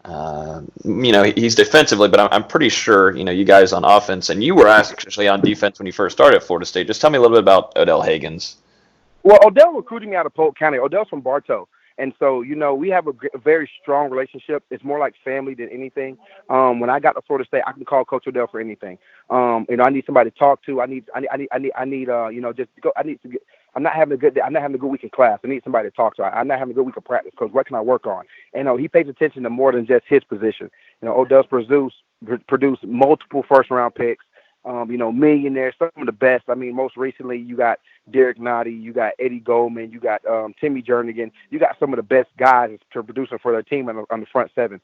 He's defensively, but I'm pretty sure you guys on offense, and you were actually on defense when you first started at Florida State. Just tell me a little bit about Odell Haggins. Well, Odell recruited me out of Polk County. Odell's from Bartow. And so, we have a very strong relationship. It's more like family than anything. When I got to Florida State, I can call Coach Odell for anything. I need somebody to talk to. I'm not having a good day. I'm not having a good week in class. I need somebody to talk to. I'm not having a good week of practice. Coach, what can I work on? And he pays attention to more than just his position. Odell's produced multiple first-round picks. Millionaires, some of the best. I mean, most recently you got Derek Nottie, you got Eddie Goldman, you got Timmy Jernigan. You got some of the best guys to producing for their team on the front seven.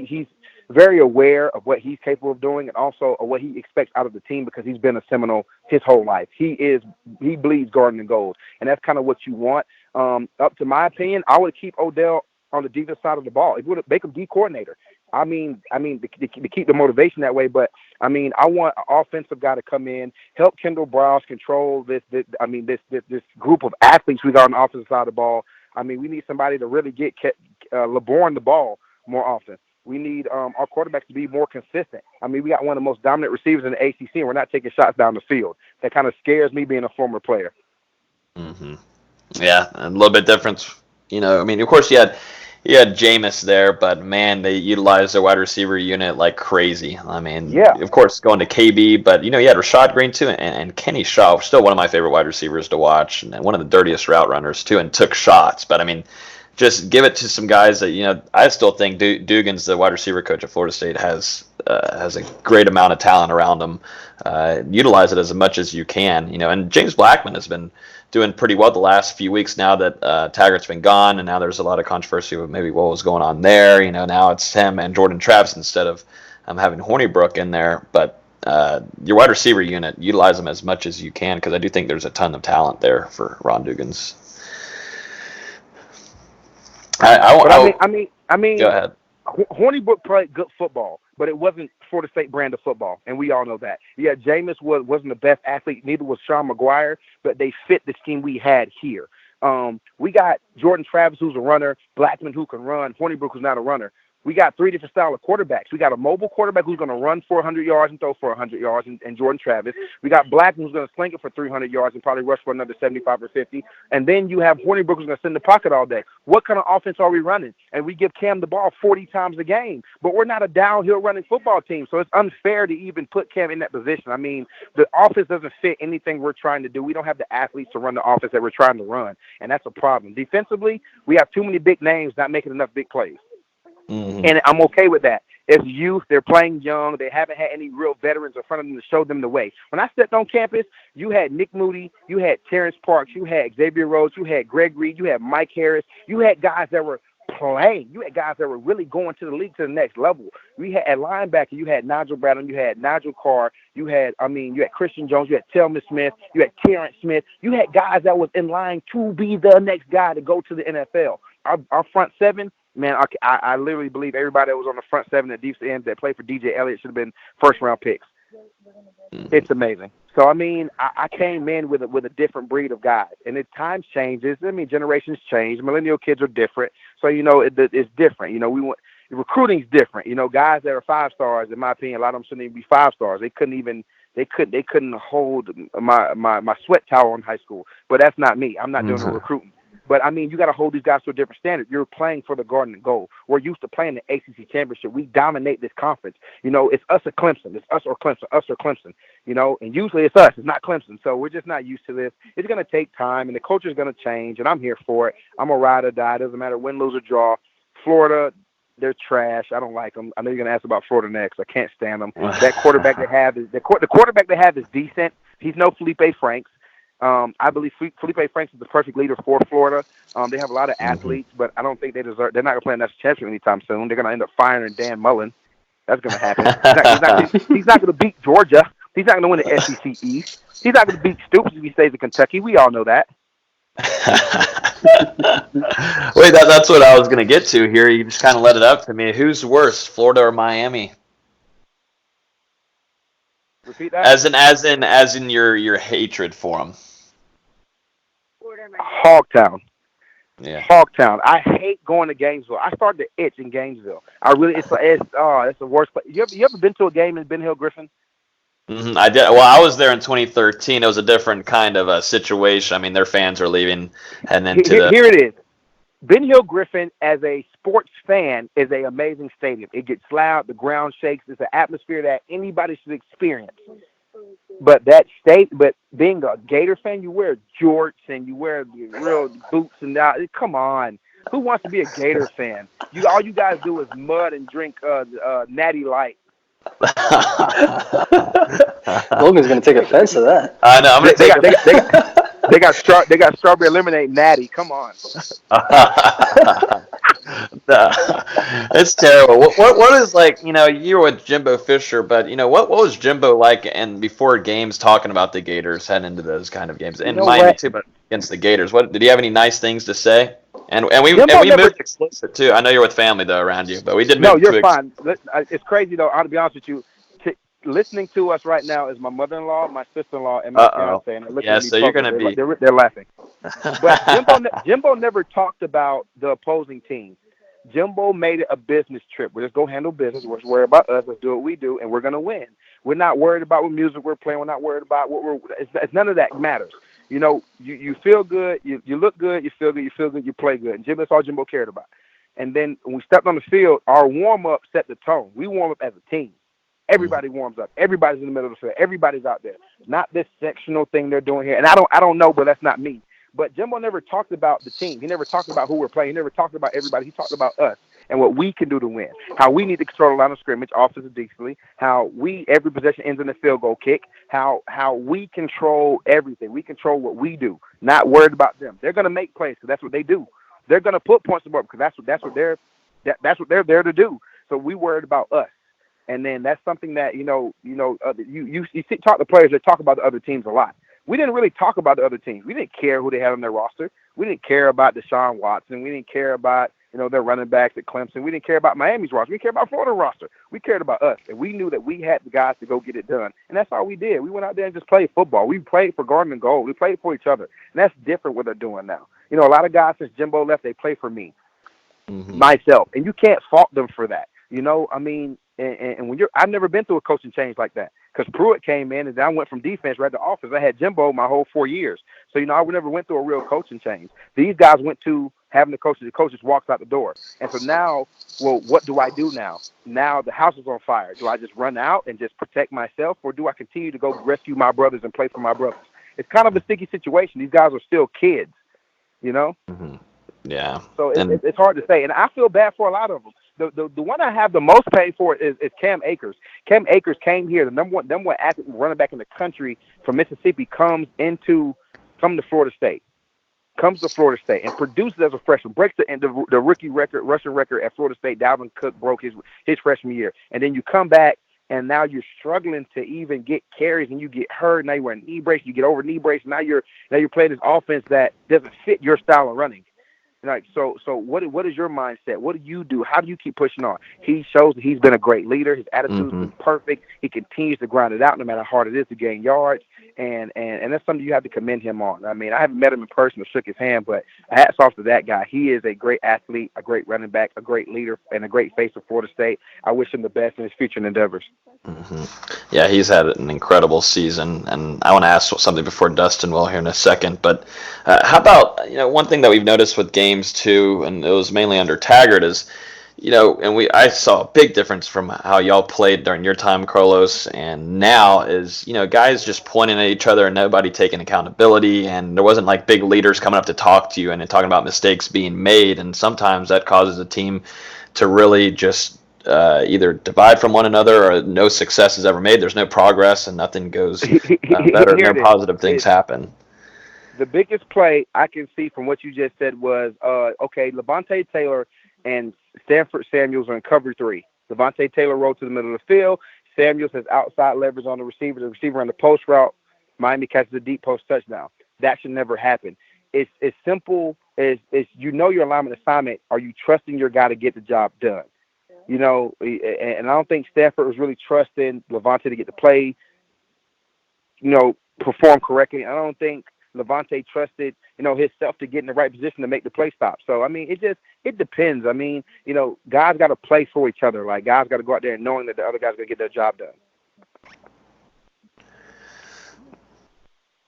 He's very aware of what he's capable of doing and also of what he expects out of the team because he's been a Seminole his whole life. He bleeds garden and gold, and that's kind of what you want. Up to my opinion, I would keep Odell on the defensive side of the ball. If you would make him D coordinator. I mean, to keep the motivation that way, but I want an offensive guy to come in, help Kendall Browse control this group of athletes we got on the offensive side of the ball. I mean, we need somebody to really get LeBron the ball more often. We need our quarterbacks to be more consistent. I mean, we got one of the most dominant receivers in the ACC, and we're not taking shots down the field. That kind of scares me being a former player. Mm-hmm. Yeah, a little bit different. Of course, you had Jameis there, but man, they utilized their wide receiver unit like crazy. I mean, yeah. Of course, going to KB, but you had Rashad Green too, and Kenny Shaw, still one of my favorite wide receivers to watch, and one of the dirtiest route runners too, and took shots. But I mean, just give it to some guys that I still think Dugan's the wide receiver coach at Florida State has a great amount of talent around him. Utilize it as much as you can, And James Blackman has been doing pretty well the last few weeks now that Taggart's been gone, and now there's a lot of controversy with maybe what was going on there. Now it's him and Jordan Travis instead of having Hornibrook in there. But your wide receiver unit, utilize them as much as you can because I do think there's a ton of talent there for Ron Dugan's. I mean, go ahead. Hornibrook played good football, but it wasn't Florida State brand of football, and we all know that. Yeah, Jameis wasn't the best athlete, neither was Sean McGuire, but they fit the scheme we had here. We got Jordan Travis, who's a runner, Blackman, who can run, Hornibrook, who's not a runner. We got 3 different style of quarterbacks. We got a mobile quarterback who's going to run for 100 yards and throw for 100 yards, and Jordan Travis. We got Black who's going to sling it for 300 yards and probably rush for another 75 or 50. And then you have Hornibrook who's going to sit in the pocket all day. What kind of offense are we running? And we give Cam the ball 40 times a game. But we're not a downhill running football team, so it's unfair to even put Cam in that position. I mean, the offense doesn't fit anything we're trying to do. We don't have the athletes to run the offense that we're trying to run, and that's a problem. Defensively, we have too many big names not making enough big plays. And I'm okay with that. It's youth. They're playing young. They haven't had any real veterans in front of them to show them the way. When I stepped on campus, you had Nick Moody, you had Terrence Parks, you had Xavier Rhodes, you had Greg Reed, you had Mike Harris. You had guys that were playing. You had guys that were really going to the league to the next level. We had at linebacker, you had Nigel Bradham, you had Nigel Carr, you had Christian Jones, you had Telman Smith, you had Terrence Smith. You had guys that was in line to be the next guy to go to the NFL. Our front seven, man, I literally believe everybody that was on the front seven at deep end that played for DJ Elliott should have been first-round picks. It's amazing. So, I mean, I came in with a different breed of guys. And as times changes, I mean, generations change. Millennial kids are different. So, it's different. Recruiting's different. Guys that are 5 stars, in my opinion, a lot of them shouldn't even be 5 stars. They couldn't hold my sweat towel in high school. But that's not me. I'm not doing the recruiting. But, I mean, you got to hold these guys to a different standard. You're playing for the Garden and Gold. We're used to playing the ACC Championship. We dominate this conference. It's us or Clemson. It's us or Clemson, and usually it's us. It's not Clemson. So we're just not used to this. It's going to take time, and the culture is going to change, and I'm here for it. I'm a ride or die. It doesn't matter win, lose, or draw. Florida, they're trash. I don't like them. I know you're going to ask about Florida next. I can't stand them. That quarterback they have is the quarterback they have is decent. He's no Felipe Franks. I believe Felipe Franks is the perfect leader for Florida. They have a lot of athletes, but I don't think they're not going to play in National Champion anytime soon. They're going to end up firing Dan Mullen. That's going to happen. He's not going to beat Georgia. He's not going to win the SEC East. He's not going to beat Stoops if he stays in Kentucky. We all know that. Wait, that's what I was going to get to here. You just kind of let it up to me. Who's worse, Florida or Miami? Repeat that. As in your hatred for them. Hogtown. Yeah. Hogtown. I hate going to Gainesville. I started to itch in Gainesville. It's the worst place. You ever been to a game in Ben Hill Griffin? Mm-hmm. I did. Well, I was there in 2013. It was a different kind of a situation. I mean, their fans are leaving, and then here it is. Ben Hill Griffin, as a sports fan, is an amazing stadium. It gets loud, the ground shakes. It's an atmosphere that anybody should experience. But being a Gator fan, you wear jorts and you wear real boots and that. Come on, who wants to be a Gator fan? All you guys do is mud and drink Natty Light. Logan's gonna take offense to that. I know. I'm gonna take offense. They got strawberry lemonade Natty. Come on. It's terrible. What is like, you were with Jimbo Fisher, but what was Jimbo like and before games talking about the Gators heading into those kind of games? And Miami too, but against the Gators. What did he have any nice things to say? And we moved explicit too. I know you're with family though around you, but we did move. No, you're fine. It's crazy though, to be honest with you. Listening to us right now is my mother-in-law, my sister-in-law, and my fiance. And so you're gonna be. They're laughing. But Jimbo never talked about the opposing team. Jimbo made it a business trip. We're just go handle business. We're just worried about us. Let's do what we do, and we're gonna win. We're not worried about what music we're playing. We're not worried about what it's none of that matters. You feel good. You look good. You feel good. You feel good. You play good. And that's all Jimbo cared about. And then when we stepped on the field, our warm-up set the tone. We warm up as a team. Everybody warms up. Everybody's in the middle of the field. Everybody's out there. Not this sectional thing they're doing here. And I don't know, but that's not me. But Jimbo never talked about the team. He never talked about who we're playing. He never talked about everybody. He talked about us and what we can do to win. How we need to control the line of scrimmage, offensive defensively. How every possession ends in a field goal kick. How we control everything. We control what we do. Not worried about them. They're going to make plays because that's what they do. They're going to put points on the board because that's what they're there to do. So we worried about us. And then that's something that, you talk to players that talk about the other teams a lot. We didn't really talk about the other teams. We didn't care who they had on their roster. We didn't care about Deshaun Watson. We didn't care about, their running backs at Clemson. We didn't care about Miami's roster. We cared about Florida roster. We cared about us. And we knew that we had the guys to go get it done. And that's all we did. We went out there and just played football. We played for Garden and Gold. We played for each other. And that's different what they're doing now. A lot of guys since Jimbo left, they play for me. myself, and you can't fault them for that. I mean, and when I've never been through a coaching change like that, because Pruitt came in and I went from defense right to offense. I had Jimbo my whole 4 years, so I never went through a real coaching change. These guys went to having the coaches. The coaches walks out the door, and so now, well, what do I do now? Now the house is on fire. Do I just run out and just protect myself, or do I continue to go rescue my brothers and play for my brothers? It's kind of a sticky situation. These guys are still kids, Yeah. So it's hard to say, and I feel bad for a lot of them. The one I have the most pain for is Cam Akers. Cam Akers came here, the number one athlete running back in the country from Mississippi, comes to Florida State. Comes to Florida State and produces as a freshman, breaks the rookie rushing record at Florida State. Dalvin Cook broke his freshman year, and then you come back and now you're struggling to even get carries, and you get hurt. Now you wear a knee brace, you get over knee brace. Now you're playing this offense that doesn't fit your style of running. Like so what is your mindset? What do you do? How do you keep pushing on? He shows that he's been a great leader. His attitude's been perfect. He continues to grind it out no matter how hard it is to gain yards, and that's something you have to commend him on. I mean, I haven't met him in person or shook his hand, but hats off to that guy. He is a great athlete, a great running back, a great leader, and a great face of Florida State. I wish him the best in his future endeavors. Yeah, he's had an incredible season, and I want to ask something before Dustin will here in a second. But how about one thing that we've noticed with games too, and it was mainly under Taggart, is I saw a big difference from how y'all played during your time, Carlos, and now is guys just pointing at each other and nobody taking accountability, and there wasn't like big leaders coming up to talk to you and talking about mistakes being made, and sometimes that causes a team to really just either divide from one another, or no success is ever made. There's no progress and nothing goes better. No positive things happen. The biggest play I can see from what you just said was, Levante Taylor and Stanford Samuels are in cover 3. Levante Taylor rolled to the middle of the field. Samuels has outside leverage on the receiver. The receiver on the post route. Miami catches a deep post touchdown. That should never happen. It's as simple as your alignment assignment. Are you trusting your guy to get the job done? And I don't think Stanford was really trusting Levante to get the play, perform correctly. I don't think Levante trusted, himself to get in the right position to make the play stop. So, I mean, it depends. I mean, guys got to play for each other. Like, guys got to go out there and knowing that the other guy's going to get their job done.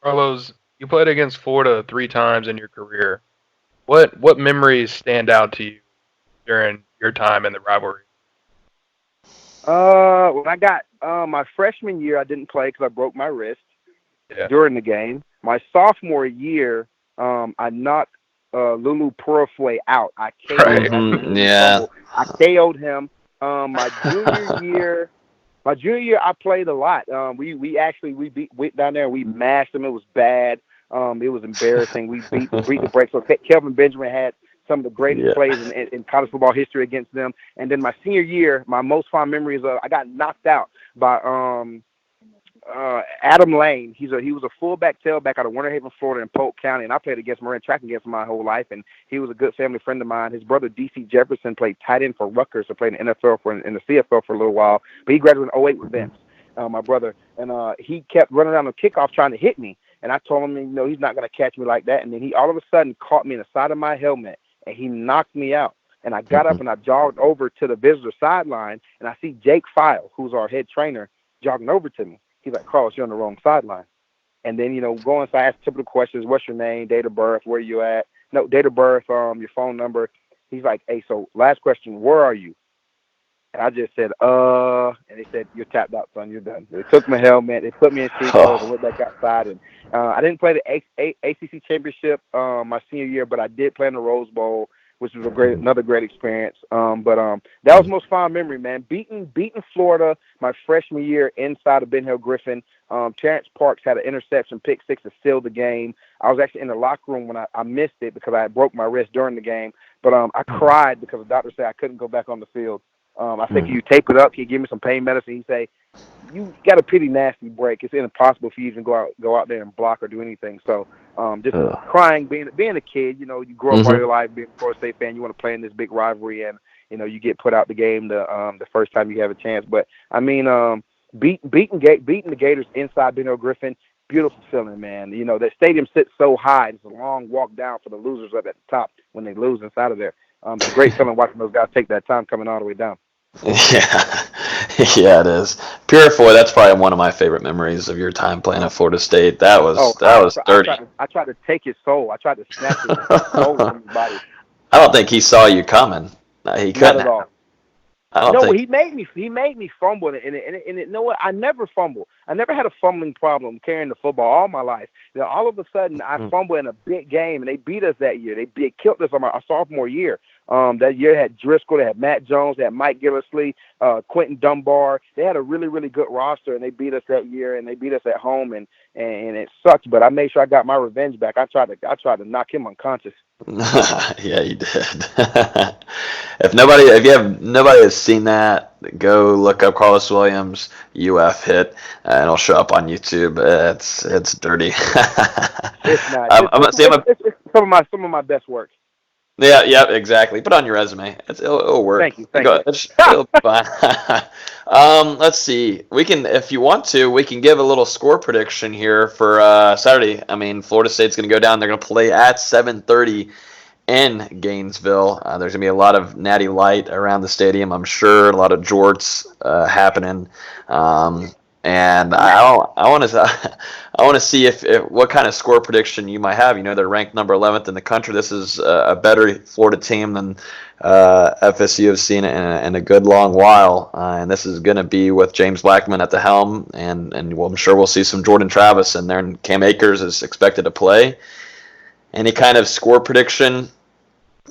Carlos, you played against Florida 3 times in your career. What memories stand out to you during your time in the rivalry? When I got my freshman year, I didn't play because I broke my wrist during the game. My sophomore year, I knocked Lulu Purifue out. I KO'd him. I KO'd him. My junior year, I played a lot. We went down there and we mashed them. It was bad. It was embarrassing. We beat the brakes. So Kelvin Benjamin had some of the greatest plays in college football history against them. And then my senior year, my most fond memory is I got knocked out by Adam Lane. He was a fullback tailback out of Winter Haven, Florida in Polk County, and I played against Marin track against him my whole life, and he was a good family friend of mine. His brother D.C. Jefferson played tight end for Rutgers, so played in the NFL in the CFL for a little while, but he graduated in 08 with Vince, my brother, and he kept running around the kickoff trying to hit me, and I told him, he's not going to catch me like that, and then he all of a sudden caught me in the side of my helmet, and he knocked me out. And I got up and I jogged over to the visitor sideline, and I see Jake File, who's our head trainer, jogging over to me. He's like, Carlos, you're on the wrong sideline. And then, go inside, ask typical questions. What's your name, date of birth, where you at? No, date of birth, your phone number. He's like, hey, so last question, where are you? And I just said, and they said, you're tapped out, son, you're done. They took my helmet, they put me in seat clothes and went back outside. And I didn't play the ACC championship my senior year, but I did play in the Rose Bowl, which was another great experience. But that was the most fond memory, man. Beating Florida my freshman year inside of Ben Hill Griffin. Terrence Parks had an interception, pick 6 to seal the game. I was actually in the locker room when I missed it because I broke my wrist during the game. But I cried because the doctor said I couldn't go back on the field. I think you tape it up. He gave me some pain medicine. He say, you got a pretty nasty break. It's impossible for you to go out there and block or do anything. So just crying, being a kid, you grow up all your life being a Florida State fan. You want to play in this big rivalry, and you get put out the game the first time you have a chance. But I mean, beating the Gators inside Ben Hill Griffin, beautiful feeling, man. The stadium sits so high. It's a long walk down for the losers up at the top when they lose inside of there. It's a great feeling watching those guys take that time coming all the way down. Yeah, yeah, it is. Purifoy, that's probably one of my favorite memories of your time playing at Florida State. That was dirty. I tried to take his soul. I tried to snatch his soul from his body. I don't think he saw you coming. He couldn't. Not at all. I don't think he made me fumble, and you know what? I never fumble. I never had a fumbling problem carrying the football all my life. Then all of a sudden, I fumble in a big game, and they beat us that year. They killed us on our sophomore year. That year they had Driscoll, they had Matt Jones, they had Mike Gillisley, Quentin Dunbar. They had a really, really good roster, and they beat us that year, and they beat us at home, and it sucked. But I made sure I got my revenge back. I tried to knock him unconscious. Yeah, you did. If you have nobody has seen that, go look up Karlos Williams UF hit, and it'll show up on YouTube. It's dirty. It's not. It's some of my best work. Yeah, exactly. Put it on your resume. It'll work. Thank you. It'll be fine. Let's see. We can, if you want to, we can give a little score prediction here for Saturday. I mean, Florida State's going to go down. They're going to play at 7:30 in Gainesville. There's going to be a lot of Natty Light around the stadium, I'm sure. A lot of jorts happening. And I want to see if what kind of score prediction you might have. You know, they're ranked number 11th in the country. This is a better Florida team than FSU have seen in a good long while. And this is going to be with James Blackman at the helm. And I'm sure we'll see some Jordan Travis in there. And Cam Akers is expected to play. Any kind of score prediction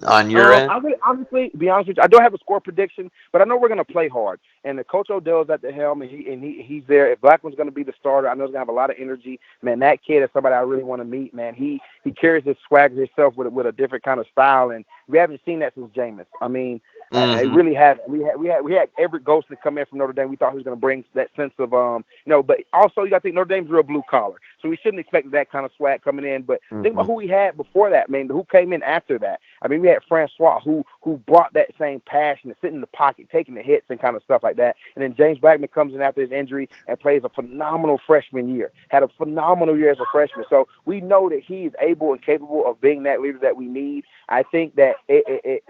on your end? I'm gonna honestly be honest with you. I don't have a score prediction, but I know we're gonna play hard. And the Coach Odell's at the helm, and he's there. If Blackman's gonna be the starter, I know he's gonna have a lot of energy. Man, that kid is somebody I really want to meet. Man, he carries his swagger himself with a different kind of style, and we haven't seen that since Jameis. I mean, it really has. We had Everett Ghost to come in from Notre Dame. We thought he was gonna bring that sense of but also you got to think Notre Dame's real blue collar, so we shouldn't expect that kind of swag coming in. But think about who we had before that, man. Who came in after that? I mean, we had Francois who brought that same passion to sit in the pocket, taking the hits and kind of stuff like that. And then James Blackman comes in after his injury and plays a phenomenal freshman year. Had a phenomenal year as a freshman. So we know that he is able and capable of being that leader that we need. I think that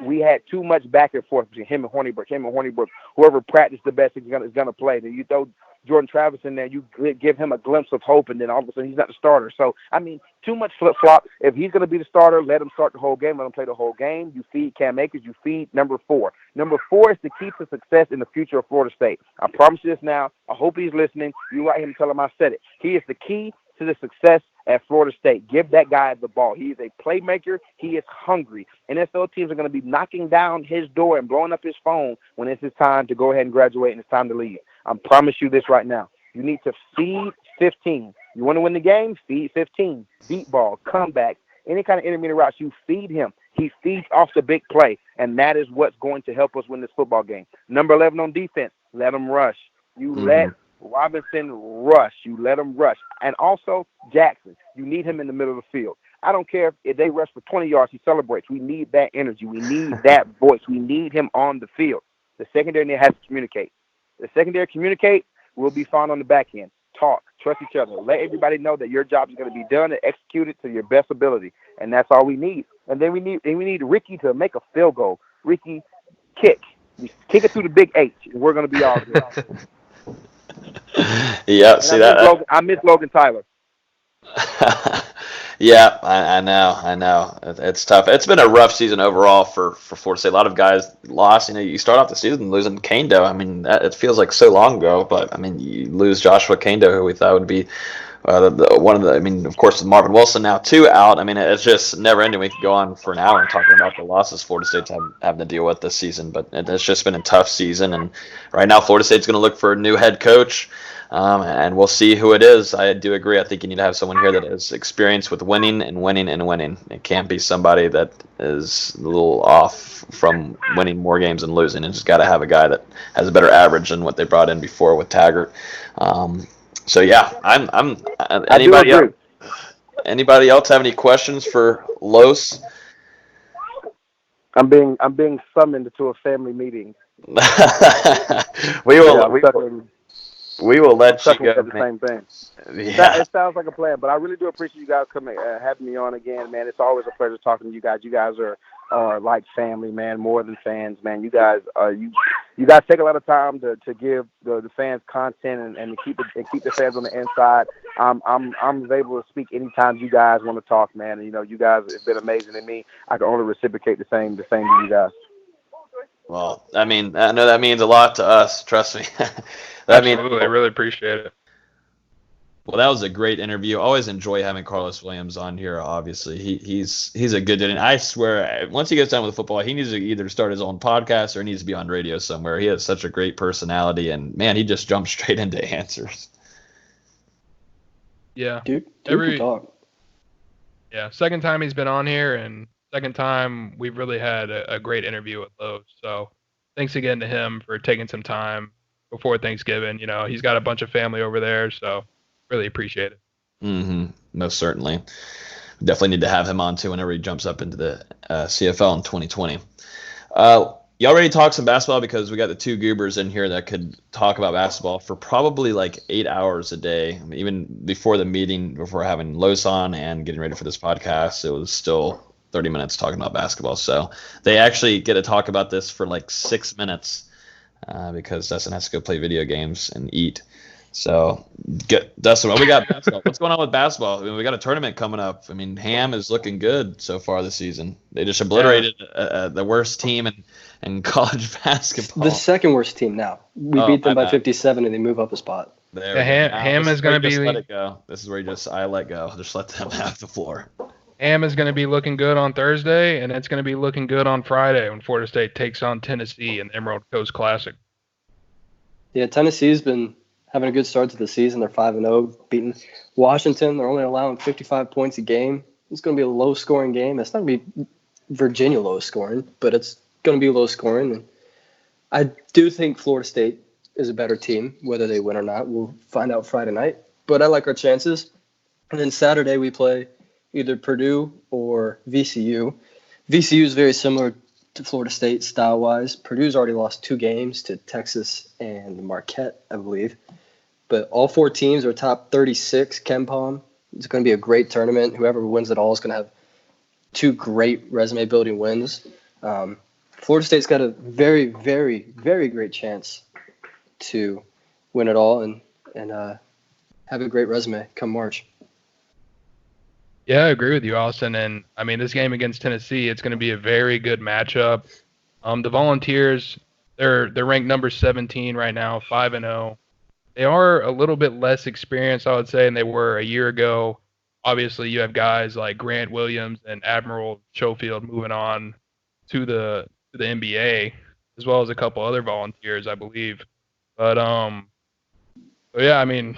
we had too much back and forth between him and Hornibrook. Whoever practiced the best is going to play. Then you throw Jordan Travis in there, you give him a glimpse of hope, and then all of a sudden he's not the starter. So, I mean, too much flip-flop. If he's going to be the starter, let him start the whole game. Let him play the whole game. You feed Cam Akers. You feed number 4. Number 4 is the key to success in the future of Florida State. I promise you this now. I hope he's listening. You write him and tell him I said it. He is the key to the success at Florida State. Give that guy the ball. He is a playmaker. He is hungry. NFL teams are going to be knocking down his door and blowing up his phone when it's his time to go ahead and graduate and it's time to leave. I promise you this right now. You need to feed 15. You want to win the game? Feed 15. Deep ball, comeback, any kind of intermediate routes, you feed him. He feeds off the big play, and that is what's going to help us win this football game. Number 11 on defense, let him rush. You let Robinson rush. You let him rush. And also Jackson, you need him in the middle of the field. I don't care if they rush for 20 yards, he celebrates. We need that energy. We need that voice. We need him on the field. The secondary has to communicate. The secondary communicate, we'll be fine on the back end. Talk, trust each other. Let everybody know that your job is going to be done and executed to your best ability, and that's all we need. And then we need Ricky to make a field goal. Ricky, kick it through the big H, and we're going to be all good. Yeah, see that. I miss Logan Tyler. Yeah, I know. It's tough. It's been a rough season overall for Florida State. A lot of guys lost. You know, you start off the season losing Kando. I mean, it feels like so long ago, but I mean, you lose Joshua Kando, who we thought would be one of the. I mean, of course, Marvin Wilson now 2 out. I mean, it's just never ending. We could go on for an hour talking about the losses Florida State's having to deal with this season, but it's just been a tough season. And right now, Florida State's going to look for a new head coach. And we'll see who it is. I do agree. I think you need to have someone here that has experience with winning. It can't be somebody that is a little off from winning more games than losing. It's just got to have a guy that has a better average than what they brought in before with Taggart. So yeah, I'm. Anybody else have any questions for Los? I'm being summoned to a family meeting. We will let you go. The same thing. Yeah. It sounds like a plan, but I really do appreciate you guys having me on again, man. It's always a pleasure talking to you guys. You guys are are like family, man, more than fans, man. You guys you guys take a lot of time to give the fans content and to keep the fans on the inside. I'm able to speak anytime you guys want to talk, man. And, you know, you guys have been amazing to me. I can only reciprocate the same to you guys. Well, I mean, I know that means a lot to us. Trust me. Absolutely, I really appreciate it. Well, that was a great interview. Always enjoy having Karlos Williams on here. Obviously, he's a good dude, and I swear, once he gets done with football, he needs to either start his own podcast or he needs to be on radio somewhere. He has such a great personality, and man, he just jumps straight into answers. Yeah, dude can talk. Yeah, second time he's been on here, and second time we've really had a great interview with Lowe. So thanks again to him for taking some time before Thanksgiving. You know, he's got a bunch of family over there, so really appreciate it. Mm-hmm. Most certainly. Definitely need to have him on too whenever he jumps up into the CFL in 2020. You already talked some basketball because we got the two goobers in here that could talk about basketball for probably like 8 hours a day. I mean, even before the meeting, before having Los on and getting ready for this podcast, it was still 30 minutes talking about basketball. So they actually get to talk about this for like 6 minutes because Dustin has to go play video games and eat. So, Dustin, what we got basketball? What's going on with basketball? I mean, we got a tournament coming up. I mean, Ham is looking good so far this season. They just obliterated the worst team in college basketball. The second worst team now. We beat them by 57, and they move up a spot. Ham is going to be. Let it go. This is where I let go. Just let them have the floor. Ham is going to be looking good on Thursday, and it's going to be looking good on Friday when Florida State takes on Tennessee in the Emerald Coast Classic. Yeah, Tennessee's been having a good start to the season. They're 5-0, beating Washington. They're only allowing 55 points a game. It's going to be a low-scoring game. It's not going to be Virginia low-scoring, but it's going to be low-scoring. And I do think Florida State is a better team, whether they win or not. We'll find out Friday night. But I like our chances. And then Saturday we play either Purdue or VCU. VCU is very similar to Florida State style-wise. Purdue's already lost 2 games to Texas and Marquette, I believe. But all 4 teams are top 36 KenPom. It's going to be a great tournament. Whoever wins it all is going to have 2 great resume-building wins. Florida State's got a very, very, very great chance to win it all and have a great resume come March. Yeah, I agree with you, Austin. And, I mean, this game against Tennessee, it's going to be a very good matchup. The Volunteers, they're ranked number 17 right now, 5-0. They are a little bit less experienced, I would say, than they were a year ago. Obviously, you have guys like Grant Williams and Admiral Schofield moving on to the NBA, as well as a couple other Volunteers, I believe. But yeah, I mean,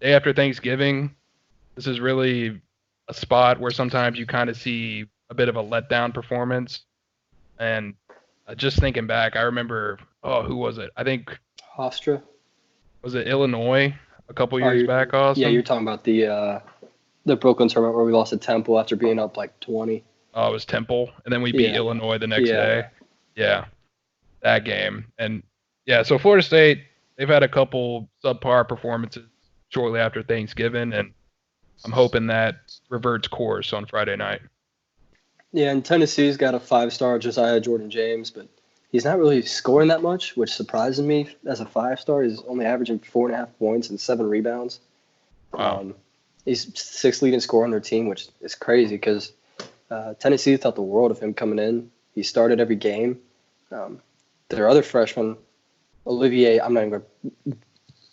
day after Thanksgiving, this is really a spot where sometimes you kind of see a bit of a letdown performance. And just thinking back, I remember, who was it? I think Hofstra. Was it Illinois a couple years back, Austin? Yeah, you're talking about the Brooklyn tournament where we lost to Temple after being up like 20. Oh, it was Temple, and then we beat Illinois the next day. Yeah, that game. And, yeah, so Florida State, they've had a couple subpar performances shortly after Thanksgiving, and I'm hoping that reverts course on Friday night. Yeah, and Tennessee's got a 5-star Josiah Jordan-James, but he's not really scoring that much, which surprises me. As a 5-star, he's only averaging 4.5 points and 7 rebounds. Wow. He's 6th leading scorer on their team, which is crazy because Tennessee thought the world of him coming in. He started every game. Their other freshman, Olivier, I'm not even going to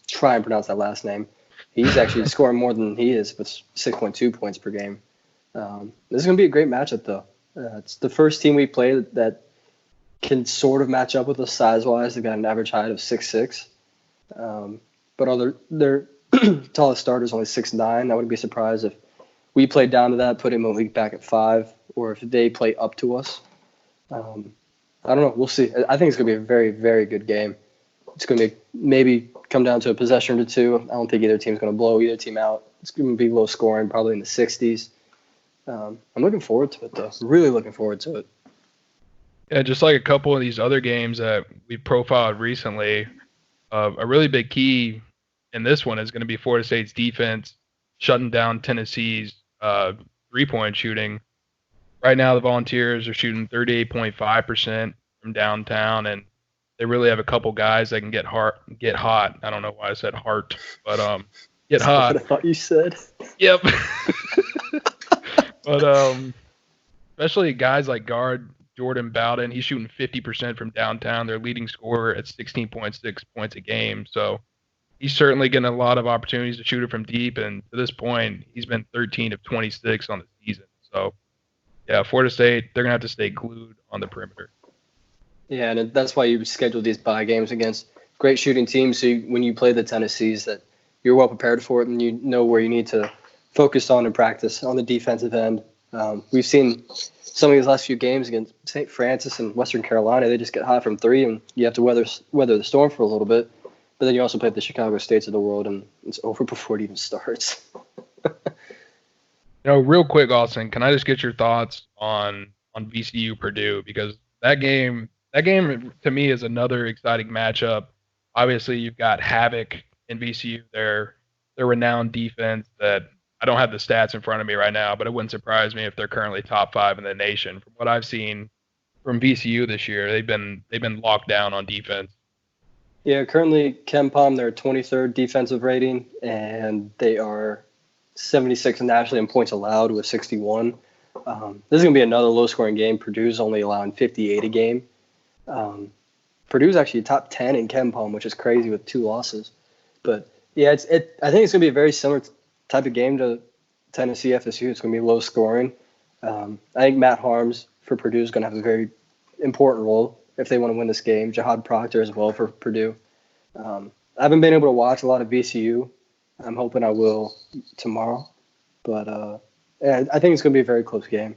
try and pronounce that last name. He's actually scoring more than he is with 6.2 points per game. This is going to be a great matchup, though. It's the first team we play that can sort of match up with us size-wise. They've got an average height of 6'6". But their tallest starter is only 6'9". I wouldn't be surprised if we played down to that, put him in the league back at 5, or if they play up to us. I don't know. We'll see. I think it's going to be a very, very good game. It's going to be maybe come down to a possession or 2. I don't think either team's going to blow either team out. It's going to be low scoring, probably in the 60s. I'm looking forward to it, though. Really looking forward to it. Yeah, just like a couple of these other games that we profiled recently, a really big key in this one is going to be Florida State's defense shutting down Tennessee's 3-point shooting. Right now, the Volunteers are shooting 38.5% from downtown, and they really have a couple guys that can get hot. I don't know why I said heart, but get hot. That's what I thought you said. Yep. But especially guys like guard Jordan Bowden, he's shooting 50% from downtown. Their leading scorer at 16.6 points a game. So he's certainly getting a lot of opportunities to shoot it from deep. And to this point, he's been 13 of 26 on the season. So, yeah, Florida State, they're going to have to stay glued on the perimeter. Yeah, and that's why you schedule these bye games against great shooting teams. So when you play the Tennessees, that you're well prepared for it and you know where you need to focus on and practice on the defensive end. We've seen some of these last few games against St. Francis and Western Carolina. They just get hot from three, and you have to weather the storm for a little bit. But then you also play the Chicago States of the world, and it's over before it even starts. Real quick, Austin, can I just get your thoughts on VCU Purdue? Because that game to me is another exciting matchup. Obviously, you've got Havoc in VCU, their renowned defense that I don't have the stats in front of me right now, but it wouldn't surprise me if they're currently top 5 in the nation. From what I've seen from VCU this year, they've been locked down on defense. Yeah, currently KenPom, they're 23rd defensive rating, and they are 76 nationally in points allowed with 61. This is going to be another low-scoring game. Purdue's only allowing 58 a game. Purdue's actually top 10 in KenPom, which is crazy with 2 losses. But yeah, I think it's going to be a very similar type of game to Tennessee FSU. It's going to be low scoring. I think Matt Harms for Purdue is going to have a very important role if they want to win this game. Jahad Proctor as well for Purdue. I haven't been able to watch a lot of VCU. I'm hoping I will tomorrow. But yeah, I think it's going to be a very close game.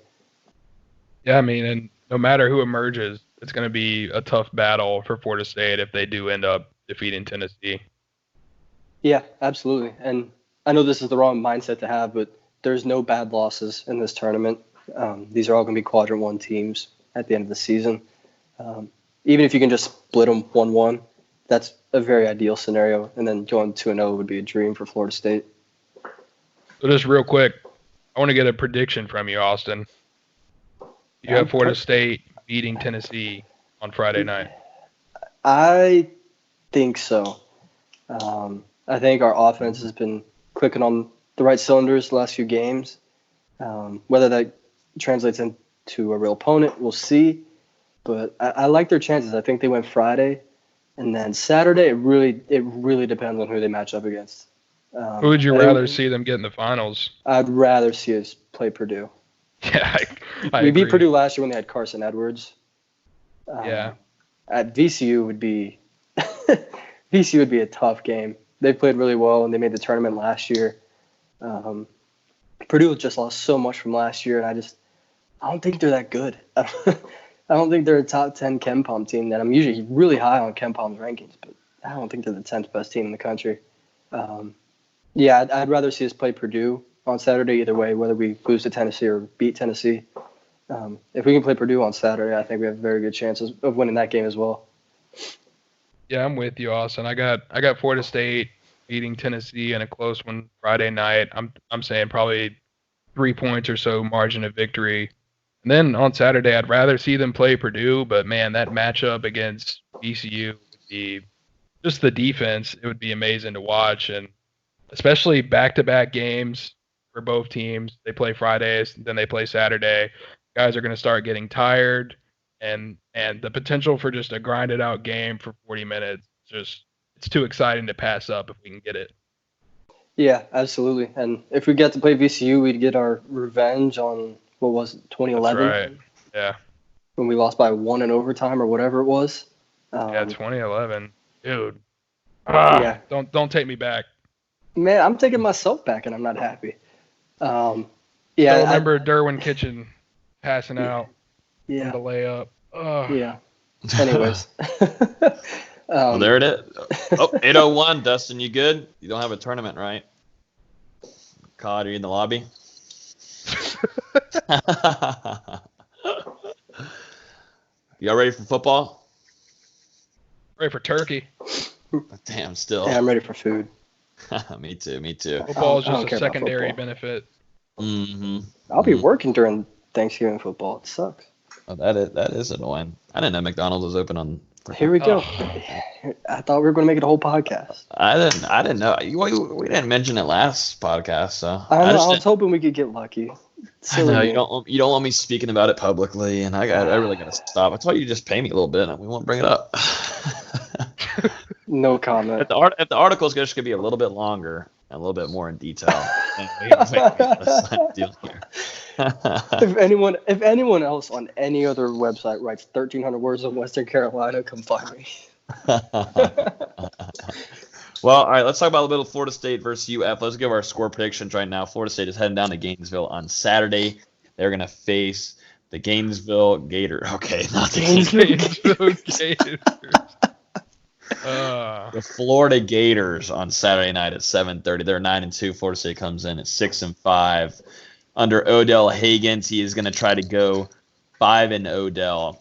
Yeah, I mean, and no matter who emerges, it's going to be a tough battle for Florida State if they do end up defeating Tennessee. Yeah, absolutely. And I know this is the wrong mindset to have, but there's no bad losses in this tournament. These are all going to be quadrant 1 teams at the end of the season. Even if you can just split them 1-1, that's a very ideal scenario. And then going 2-0 would be a dream for Florida State. So just real quick, I want to get a prediction from you, Austin. You have Florida State beating Tennessee on Friday night. I think so. I think our offense has been clicking on the right cylinders the last few games. Whether that translates into a real opponent, we'll see. But I like their chances. I think they went Friday, and then Saturday. It really depends on who they match up against. Who would you rather see them get in the finals? I'd rather see us play Purdue. Yeah, I we agree. beat Purdue last year when they had Carson Edwards. Yeah. At VCU would be VCU would be a tough game. They played really well and they made the tournament last year. Purdue just lost so much from last year, and I don't think they're that good. I don't think they're a top 10 KenPom team. That I'm usually really high on KenPom's rankings, but I don't think they're the 10th best team in the country. Yeah, I'd rather see us play Purdue on Saturday either way, whether we lose to Tennessee or beat Tennessee. If we can play Purdue on Saturday, I think we have very good chances of winning that game as well. Yeah, I'm with you, Austin. I got Florida State beating Tennessee in a close one Friday night. I'm saying probably 3 points or so margin of victory. And then on Saturday, I'd rather see them play Purdue, but man, that matchup against VCU would be just the defense. It would be amazing to watch, and especially back-to-back games for both teams. They play Fridays, then they play Saturday. Guys are going to start getting tired, and the potential for just a grinded-out game for 40 minutes, it's too exciting to pass up if we can get it. Yeah, absolutely. And if we get to play VCU, we'd get our revenge on, what was it, 2011? That's right, yeah. When we lost by 1 in overtime or whatever it was. Yeah, 2011. Dude. Yeah. Don't take me back. Man, I'm taking myself back, and I'm not happy. Yeah, I remember Derwin Kitchen passing out yeah. from the layup. Yeah. Anyways. Well, there it is. Oh, 8:01. Dustin, you good? You don't have a tournament, right? Cod, are you in the lobby? Y'all ready for football? Ready for turkey. Damn, still. Yeah, I'm ready for food. Me too. Football is just a secondary benefit. Mm-hmm. I'll be working during Thanksgiving football. It sucks. Oh, that is annoying. I didn't know McDonald's was open on. Here we go. I thought we were going to make it a whole podcast. I didn't know. We didn't mention it last podcast, so I was hoping we could get lucky. I know you don't want me speaking about it publicly, and I really got to stop. I thought you just pay me a little bit, and we won't bring it up. No comment. If the article is just going to be a little bit longer and a little bit more in detail. If anyone else on any other website writes 1,300 words on Western Carolina, come find me. Well, all right, let's talk about a little bit of Florida State versus UF. Let's give our score predictions right now. Florida State is heading down to Gainesville on Saturday. They're going to face the Gainesville Gators. Okay, not the Gainesville Gators. The Florida Gators on Saturday night at 7:30. They're 9-2. Florida State comes in at 6-5. Under Odell Haggins, he is going to try to go 5-0.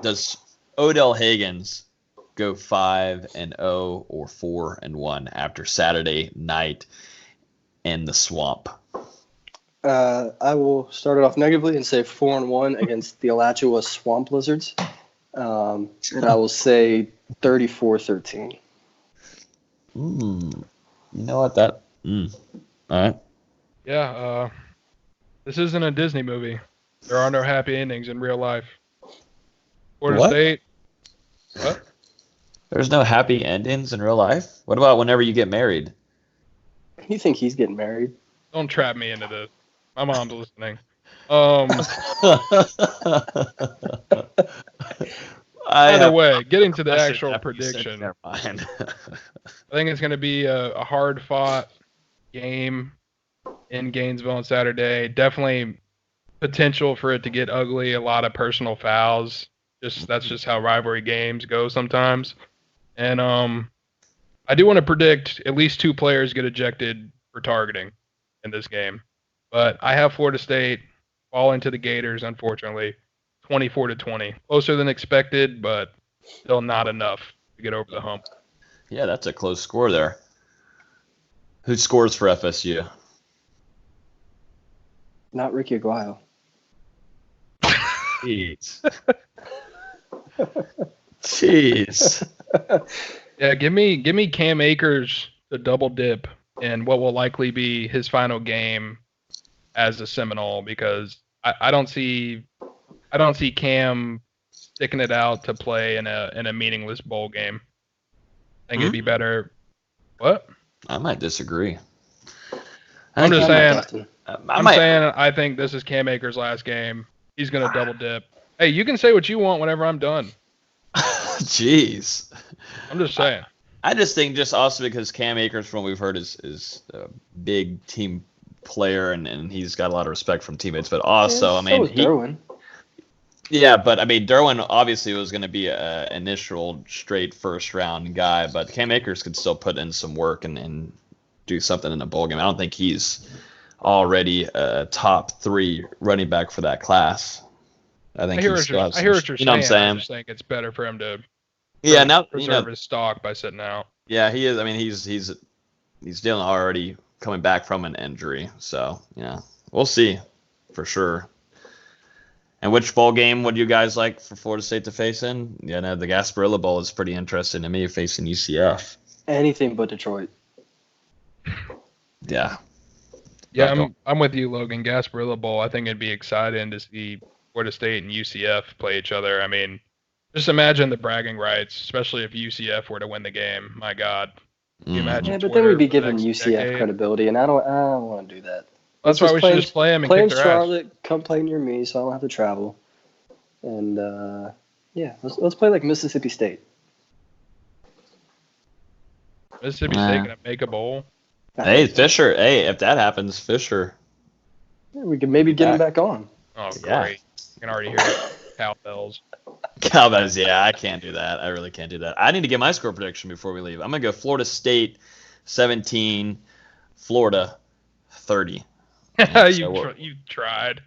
Does Odell Haggins go 5-0 or 4-1 after Saturday night in the swamp? I will start it off negatively and say 4-1 against the Alachua Swamp Lizards. And I will say 34-13. You know what? All right. Yeah, this isn't a Disney movie. There are no happy endings in real life. Florida State. What? There's no happy endings in real life? What about whenever you get married? You think he's getting married? Don't trap me into this. My mom's listening. Either way, getting to the actual prediction. Never mind. I think it's going to be a hard-fought game in Gainesville on Saturday. Definitely potential for it to get ugly. A lot of personal fouls. That's just how rivalry games go sometimes. And I do want to predict at least 2 players get ejected for targeting in this game. But I have Florida State falling to the Gators, unfortunately, 24-20. Closer than expected, but still not enough to get over the hump. Yeah, that's a close score there. Who scores for FSU? Not Ricky Aguayo. Jeez. Yeah, give me Cam Akers to double dip in what will likely be his final game as a Seminole, because I don't see Cam sticking it out to play in a meaningless bowl game. I think it'd be better. What? I might disagree. I'm just saying. I think this is Cam Akers' last game. He's gonna double dip. Hey, you can say what you want whenever I'm done. Jeez. I'm just saying. I just think just also because Cam Akers, from what we've heard, is a big team player and he's got a lot of respect from teammates, but also, Derwin. Yeah, but Derwin obviously was going to be an initial straight first round guy, but Cam Akers could still put in some work and do something in a bowl game. I don't think he's already a top 3 running back for that class. I hear what you're saying. You know what I'm saying? I just think it's better for him to preserve his stock by sitting out. Yeah, he is. He's dealing already coming back from an injury, so we'll see for sure. And which bowl game would you guys like for Florida State to face in? The Gasparilla Bowl is pretty interesting to me, facing UCF. Anything but Detroit. Yeah. Yeah, I'm with you, Logan. Gasparilla Bowl, I think it'd be exciting to see Florida State and UCF play each other. Just imagine the bragging rights, especially if UCF were to win the game. My God. Can you imagine? Yeah, but then we'd be giving UCF credibility, and I don't want to do that. That's why we should just play them and kick their ass. Play in Charlotte, come play near me, so I don't have to travel. And let's play like Mississippi State. Mississippi State gonna make a bowl. Hey, Fisher. Hey, if that happens, Fisher. Yeah, we could maybe get him back on. Oh, great! You can already hear cowbells. Cowbells, yeah, I can't do that. I really can't do that. I need to get my score prediction before we leave. I'm gonna go Florida State 17, Florida 30. You tried.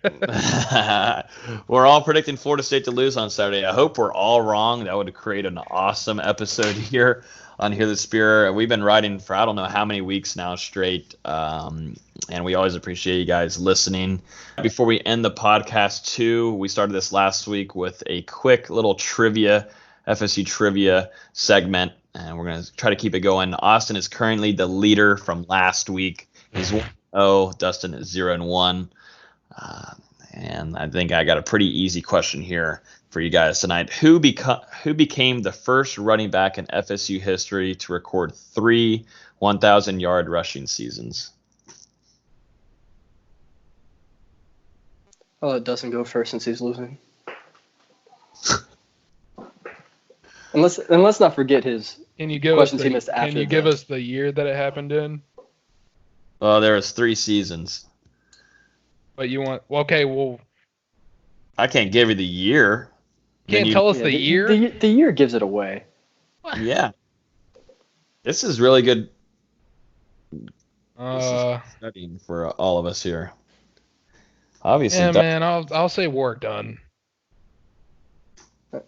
We're all predicting Florida State to lose on Saturday. I hope we're all wrong. That would create an awesome episode here on Hear the Spear. We've been riding for I don't know how many weeks now straight, and we always appreciate you guys listening. Before we end the podcast too, we started this last week with a quick little trivia, FSU trivia segment, and we're going to try to keep it going. Austin is currently the leader from last week. He's 1-0. Dustin is 0-1. And I think I got a pretty easy question here for you guys tonight. Who became the first running back in FSU history to record 3 1,000-yard rushing seasons? I'll let Dustin go first since he's losing. and let's not forget his questions he missed after. Can you give us the year that it happened in? Well, there was 3 seasons. But you want well. I can't give you the year. Can't tell us the year. The year gives it away. Yeah. This is really good. Studying for all of us here. Obviously. Yeah, man. I'll say work done.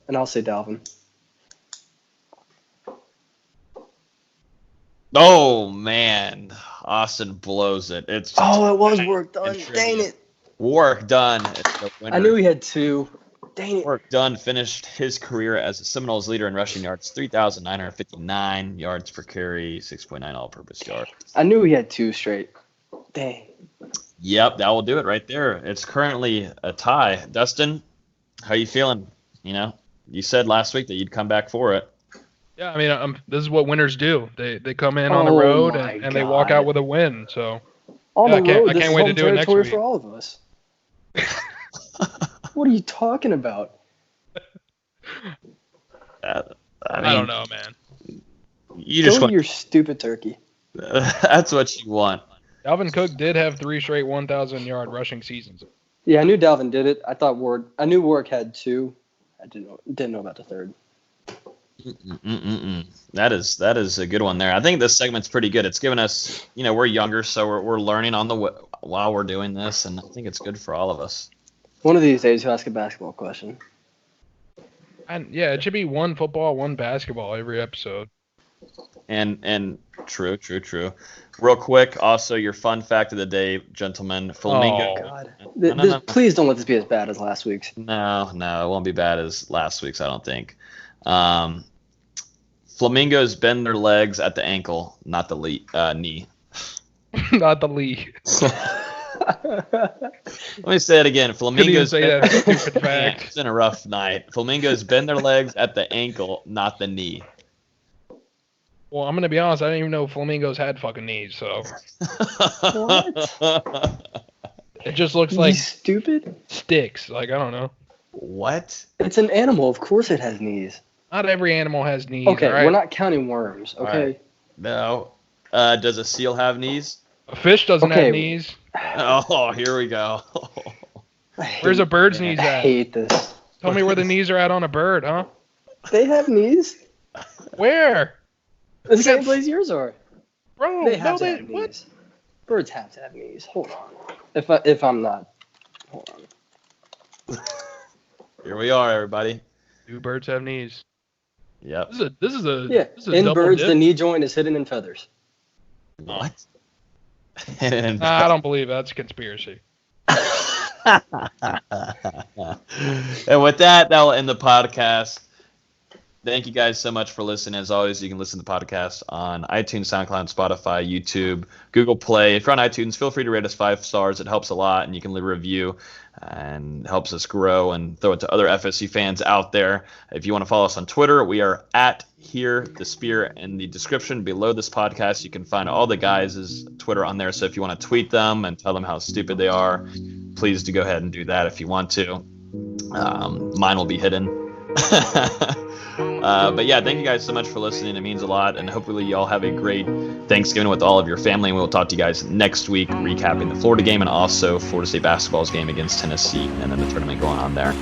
And I'll say Dalvin. Oh man, Austin blows it. It was work done. Dang it. Work done. I knew he had 2. Dang it. Work done finished his career as a Seminoles leader in rushing yards, 3,959 yards per carry, 6.9 all-purpose yards. I knew he had 2 straight. Dang. Yep, that will do it right there. It's currently a tie. Dustin, how you feeling? You said last week that you'd come back for it. Yeah, I mean, this is what winners do. They come in on the road and they walk out with a win. So I can't wait to do it next week. For all of us. What are you talking about? I don't know, man. You just want your stupid turkey. That's what you want. Dalvin Cook did have 3 straight 1,000-yard rushing seasons. Yeah, I knew Dalvin did it. I knew Warwick had 2. I didn't know about the 3rd. That is a good one there. I think this segment's pretty good. It's given us, we're younger, so we're learning while we're doing this, and I think it's good for all of us. One of these days, you'll ask a basketball question. And yeah, it should be 1 football, 1 basketball every episode. And true. Real quick, also your fun fact of the day, gentlemen. Flamingo. Oh God! Please don't let this be as bad as last week's. No, it won't be bad as last week's. I don't think. Flamingos bend their legs at the ankle, not the knee. Not the knee. Let me say it again. Flamingos say that stupid fact. It's been a rough night. Flamingos bend their legs at the ankle, not the knee. Well, I'm gonna be honest. I didn't even know flamingos had fucking knees. So. What? It just looks like stupid sticks. Like, I don't know. What? It's an animal. Of course it has knees. Not every animal has knees. Okay, right? We're not counting worms. Okay. Right. No. Does a seal have knees? A fish doesn't have knees. Oh, here we go. Where's a bird's knees at? I hate this. Tell me where the knees are at on a bird, huh? They have knees. Where? The same place yours are. Bro, they have knees. What? Birds have to have knees. Hold on. If I'm not. Hold on. Here we are, everybody. Do birds have knees? Yep. This is a in double birds, dip. the knee joint is hidden in feathers. What? I don't believe that's a conspiracy. And with that will end the podcast. Thank you guys so much for listening. As always, you can listen to the podcast on iTunes, SoundCloud, Spotify, YouTube, Google Play. If you're on iTunes, feel free to rate us 5 stars. It helps a lot, and you can leave a review and helps us grow and throw it to other FSU fans out there. If you want to follow us on Twitter, we are at Hear the Spear. In the description below this podcast, you can find all the guys' Twitter on there. So if you want to tweet them and tell them how stupid they are, please do go ahead and do that if you want to. Mine will be hidden. But yeah, thank you guys so much for listening. It means a lot, and hopefully you all have a great Thanksgiving with all of your family, and we'll talk to you guys next week recapping the Florida game and also Florida State basketball's game against Tennessee and then the tournament going on there.